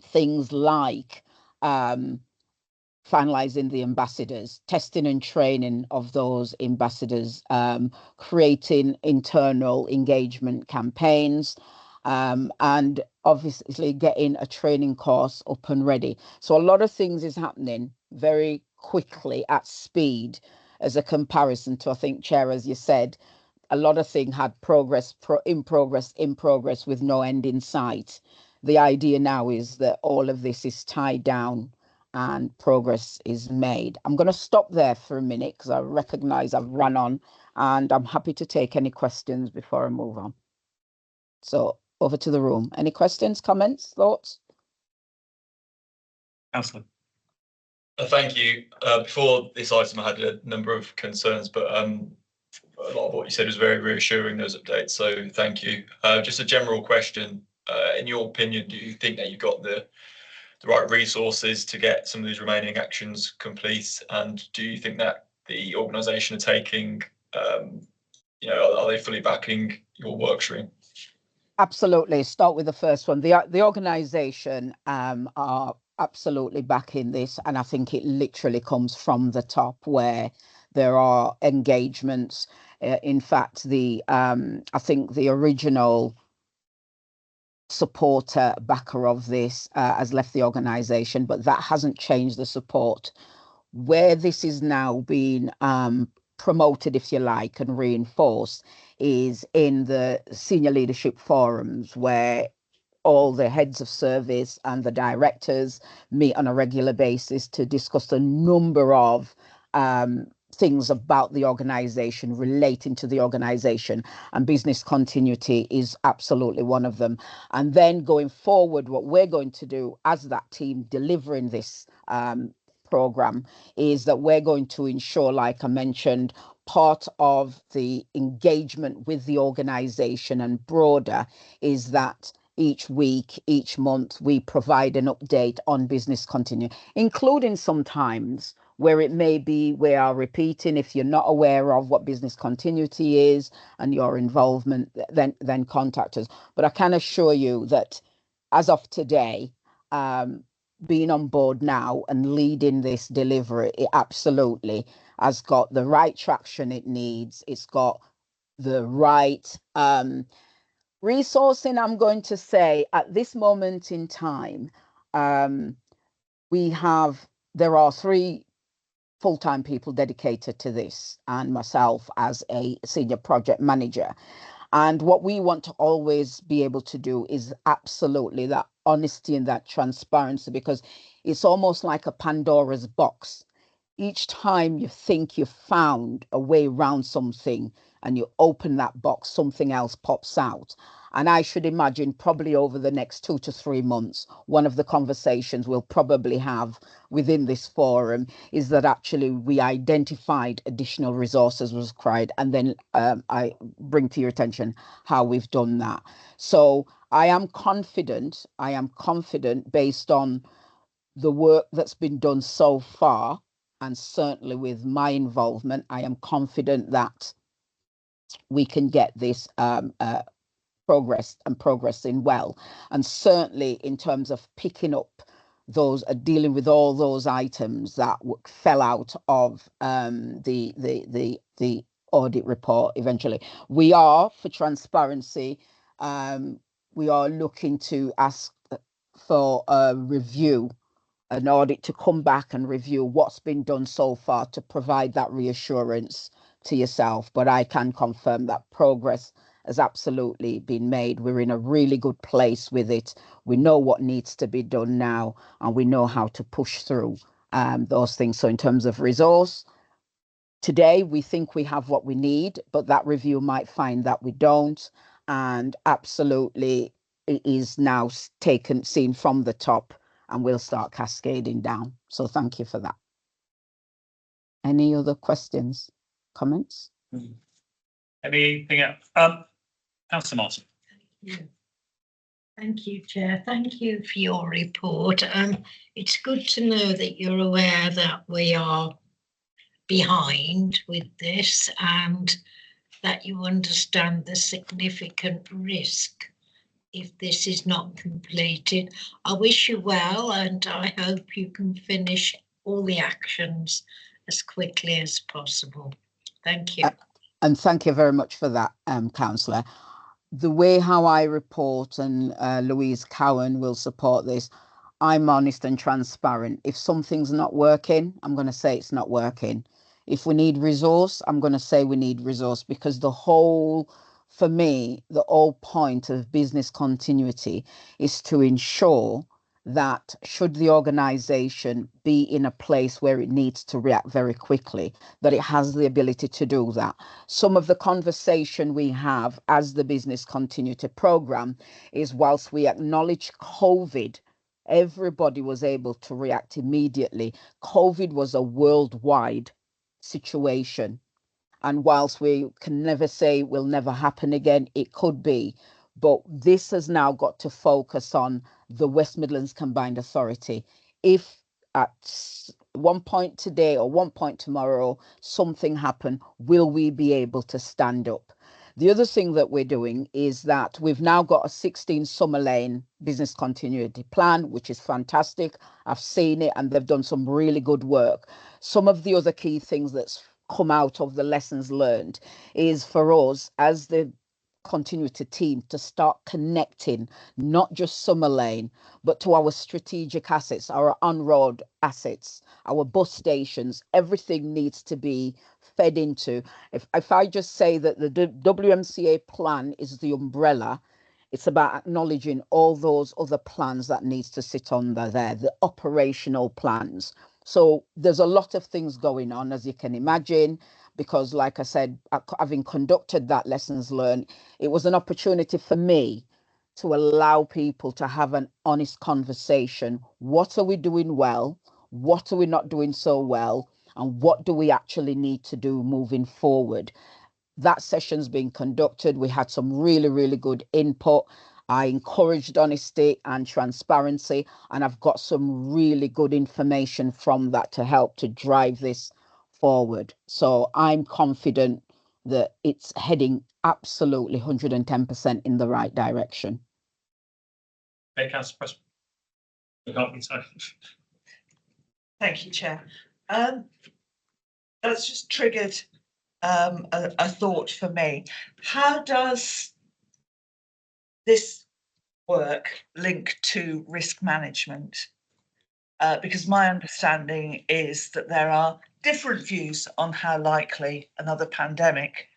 S15: things like finalizing the ambassadors, testing and training of those ambassadors, creating internal engagement campaigns, and obviously getting a training course up and ready. So a lot of things is happening very quickly at speed as a comparison to, I think, Chair, as you said, a lot of things had in progress with no end in sight. The idea now is that all of this is tied down and progress is made. I'm going to stop there for a minute because I recognize I've run on, and I'm happy to take any questions before I move on. So over to the room. Any questions, comments, thoughts?
S1: Councillor.
S9: Thank you. Before this item, I had a number of concerns, but a lot of what you said was very reassuring, those updates. So thank you. Just a general question. In your opinion, do you think that you've got the right resources to get some of these remaining actions complete? And do you think that the organisation are taking, are they fully backing your work stream?
S15: Absolutely. Start with the first one. The organisation are absolutely backing this, and I think it literally comes from the top where there are engagements. In fact, I think the original supporter backer of this has left the organisation, but that hasn't changed the support. Where this is now being promoted, if you like, and reinforced is in the senior leadership forums where all the heads of service and the directors meet on a regular basis to discuss a number of things about the organization, relating to the organization, and business continuity is absolutely one of them. And then going forward, what we're going to do as that team delivering this program is that we're going to ensure, like I mentioned, part of the engagement with the organization and broader is that each week, each month, we provide an update on business continuity, including sometimes where it may be we are repeating. If you're not aware of what business continuity is and your involvement, then contact us. But I can assure you that as of today, being on board now and leading this delivery, it absolutely has got the right traction it needs. It's got the right resourcing. I'm going to say at this moment in time, there are 3 full-time people dedicated to this and myself as a senior project manager. And what we want to always be able to do is absolutely that honesty and that transparency, because it's almost like a Pandora's box. Each time you think you've found a way around something and you open that box, something else pops out. And I should imagine probably over the next 2 to 3 months, one of the conversations we'll probably have within this forum is that actually we identified additional resources was required. And then I bring to your attention how we've done that. So I am confident based on the work that's been done so far, and certainly with my involvement, I am confident that we can get this progressing well. And certainly in terms of picking up those, dealing with all those items that fell out of the audit report eventually. We are, for transparency, we are looking to ask for a review, an audit to come back and review what's been done so far to provide that reassurance to yourself. But I can confirm that progress has absolutely been made. We're in a really good place with it. We know what needs to be done now, and we know how to push through those things. So in terms of resource, today we think we have what we need, but that review might find that we don't. And absolutely it is now seen from the top, and we'll start cascading down. So thank you for that. Any other questions, comments?
S1: Anything else? Councillor Martin.
S8: Thank you, Chair. Thank you for your report. It's good to know that you're aware that we are behind with this and that you understand the significant risk if this is not completed. I wish you well, and I hope you can finish all the actions as quickly as possible. Thank you.
S15: And thank you very much for that, Councillor. The way how I report, and Louise Cowan will support this, I'm honest and transparent. If something's not working, I'm going to say it's not working. If we need resource, I'm going to say we need resource, because for me, the whole point of business continuity is to ensure that should the organisation be in a place where it needs to react very quickly, that it has the ability to do that. Some of the conversation we have as the business continuity programme is, whilst we acknowledge COVID Everybody was able to react immediately. COVID was a worldwide situation. And whilst we can never say it will never happen again, it could be. But this has now got to focus on the West Midlands Combined Authority. If at one point today or one point tomorrow something happen, will we be able to stand up? The other thing that we're doing is that we've now got a 16 Summer Lane business continuity plan, which is fantastic. I've seen it and they've done some really good work. Some of the other key things that's come out of the lessons learned is for us as the continuity team to start connecting not just Summer Lane, but to our strategic assets, our on-road assets, our bus stations. Everything needs to be fed into. If I just say that the WMCA plan is the umbrella, it's about acknowledging all those other plans that needs to sit under there, the operational plans. So there's a lot of things going on, as you can imagine, because like I said, having conducted that lessons learned, it was an opportunity for me to allow people to have an honest conversation. What are we doing well? What are we not doing so well? And what do we actually need to do moving forward? That session's been conducted. We had some really, really good input. I encouraged honesty and transparency, and I've got some really good information from that to help to drive this forward. So I'm confident that it's heading absolutely 110% in the right direction.
S1: Okay, Councillor Preston.
S12: Thank you, Chair. That's just triggered a thought for me. How does this work link to risk management? Because my understanding is that there are different views on how likely another pandemic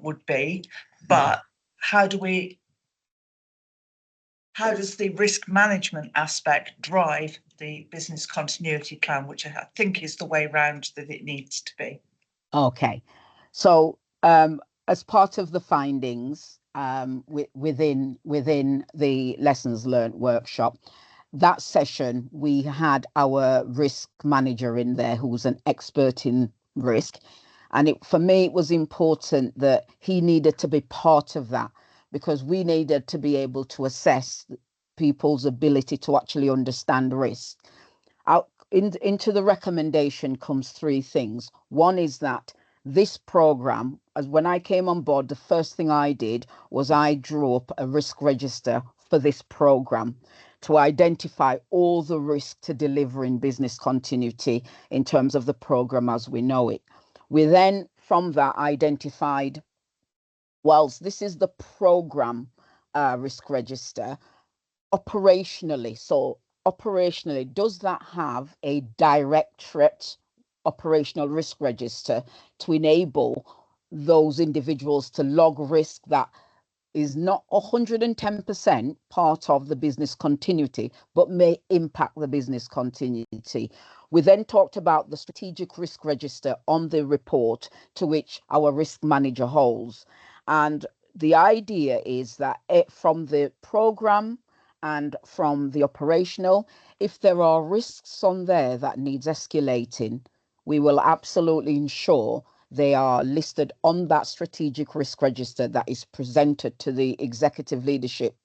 S12: would be, but how does the risk management aspect drive the business continuity plan, which I think is the way round that it needs to be?
S15: Okay, so as part of the findings within the lessons learned workshop, that session we had our risk manager in there who's an expert in risk, and for me it was important that he needed to be part of that because we needed to be able to assess people's ability to actually understand risk. Into the recommendation comes three things. One is that this program, as when I came on board, the first thing I did was I drew up a risk register for this program to identify all the risk to delivering business continuity in terms of the program as we know it. We then, from that, identified, whilst this is the program risk register, operationally, does that have a directorate operational risk register to enable those individuals to log risk that is not 110% part of the business continuity, but may impact the business continuity? We then talked about the strategic risk register on the report to which our risk manager holds. And the idea is that from the program and from the operational, if there are risks on there that needs escalating, we will absolutely ensure they are listed on that strategic risk register that is presented to the executive leadership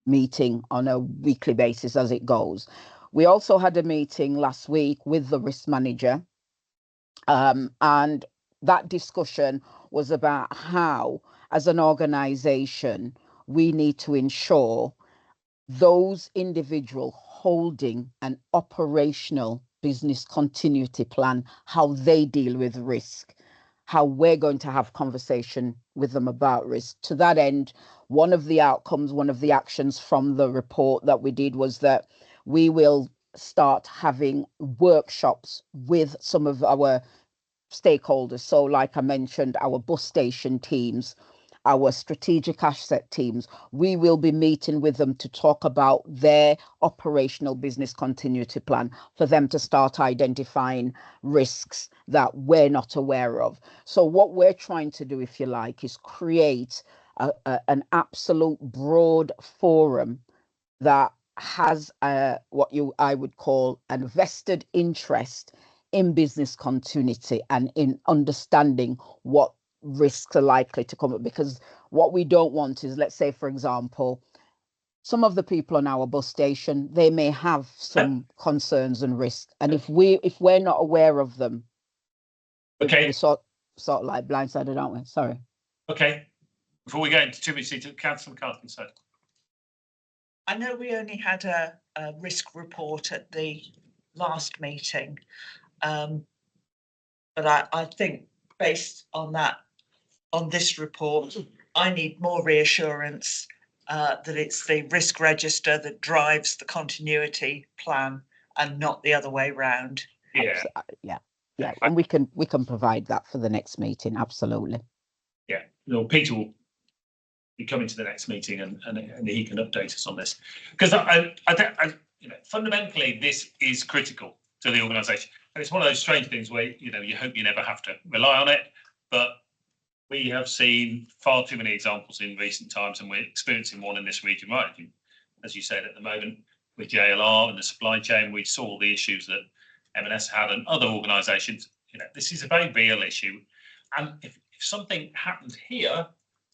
S15: meeting on a weekly basis as it goes. We also had a meeting last week with the risk manager, and that discussion was about how, as an organization, we need to ensure those individuals holding an operational business continuity plan, how they deal with risk, how we're going to have conversation with them about risk. To that end, one of the outcomes, one of the actions from the report that we did was that we will start having workshops with some of our stakeholders. So like I mentioned, our bus station teams, our strategic asset teams, we will be meeting with them to talk about their operational business continuity plan for them to start identifying risks that we're not aware of. So what we're trying to do, if you like, is create an absolute broad forum that has what I would call a vested interest in business continuity and in understanding what risks are likely to come up. Because what we don't want is, let's say, for example, some of the people on our bus station, they may have some concerns and risks, and if we're not aware of them,
S1: Okay.
S15: we're sort of like blindsided, aren't we? Sorry.
S1: Okay. Before we go into too much detail, Councillor McCarthy said.
S12: I know we only had a risk report at the last meeting, but I think based on this report, I need more reassurance that it's the risk register that drives the continuity plan and not the other way round.
S1: Yeah.
S15: Yeah, and we can provide that for the next meeting. Absolutely.
S1: Yeah. No, Peter will be coming to the next meeting and he can update us on this, because I fundamentally this is critical to the organisation, and it's one of those strange things where you hope you never have to rely on it, but we have seen far too many examples in recent times, and we're experiencing one in this region, right? As you said, at the moment with JLR and the supply chain, we saw the issues that M&S had and other organisations. This is a very real issue, and if something happens here,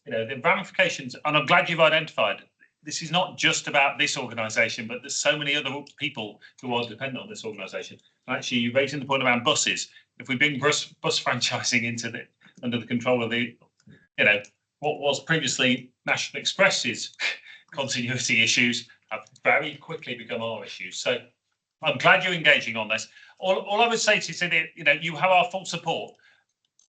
S1: the ramifications, and I'm glad you've identified, this is not just about this organisation, but there's so many other people who are dependent on this organisation. And actually, you're raising the point around buses. If we bring bus franchising under the control of what was previously National Express's continuity issues, have very quickly become our issues. So I'm glad you're engaging on this. All I would say to you, Cynthia, you have our full support.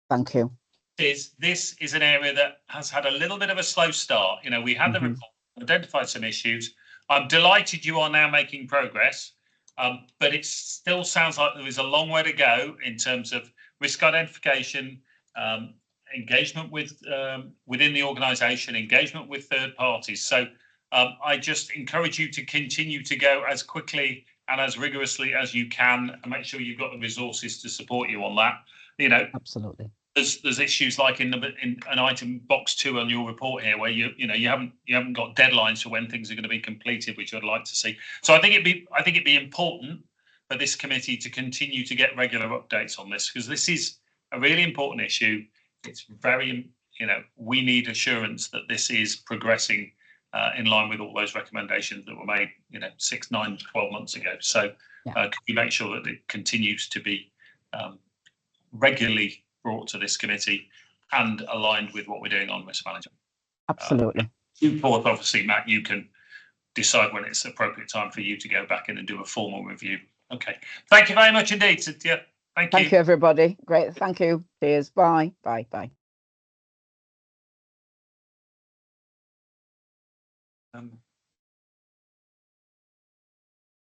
S15: Thank you.
S1: This is an area that has had a little bit of a slow start. We had the report, identified some issues. I'm delighted you are now making progress, but it still sounds like there is a long way to go in terms of risk identification, engagement with within the organisation, engagement with third parties. So I just encourage you to continue to go as quickly and as rigorously as you can, and make sure you've got the resources to support you on that.
S15: Absolutely.
S1: There's issues like in an item box 2 on your report here, where you haven't got deadlines for when things are going to be completed, which I'd like to see. So I think it'd be important for this committee to continue to get regular updates on this, because this is a really important issue. It's very, we need assurance that this is progressing in line with all those recommendations that were made, 6, 9, 12 months ago. So can we make sure that it continues to be regularly brought to this committee and aligned with what we're doing on risk management?
S15: Absolutely.
S1: Obviously, Matt, you can decide when it's appropriate time for you to go back in and do a formal review. Okay. Thank you very much indeed, Cynthia. Thank you.
S15: Thank you, everybody. Great. Thank you. Cheers. Bye. Bye. Bye.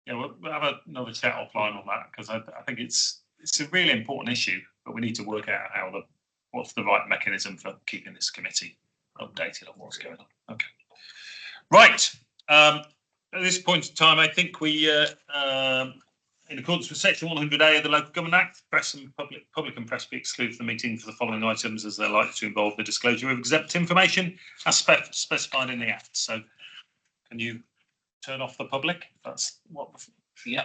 S1: We'll have another chat offline on that, because I think it's a really important issue, but we need to work out what's the right mechanism for keeping this committee updated on what's going on. Okay. Right. At this point in time, I think we, in accordance with Section 100A of the Local Government Act, press and public and press be excluded from the meeting for the following items, as they're likely to involve the disclosure of exempt information as specified in the Act. So, can you turn off the public? That's what.
S3: Yeah.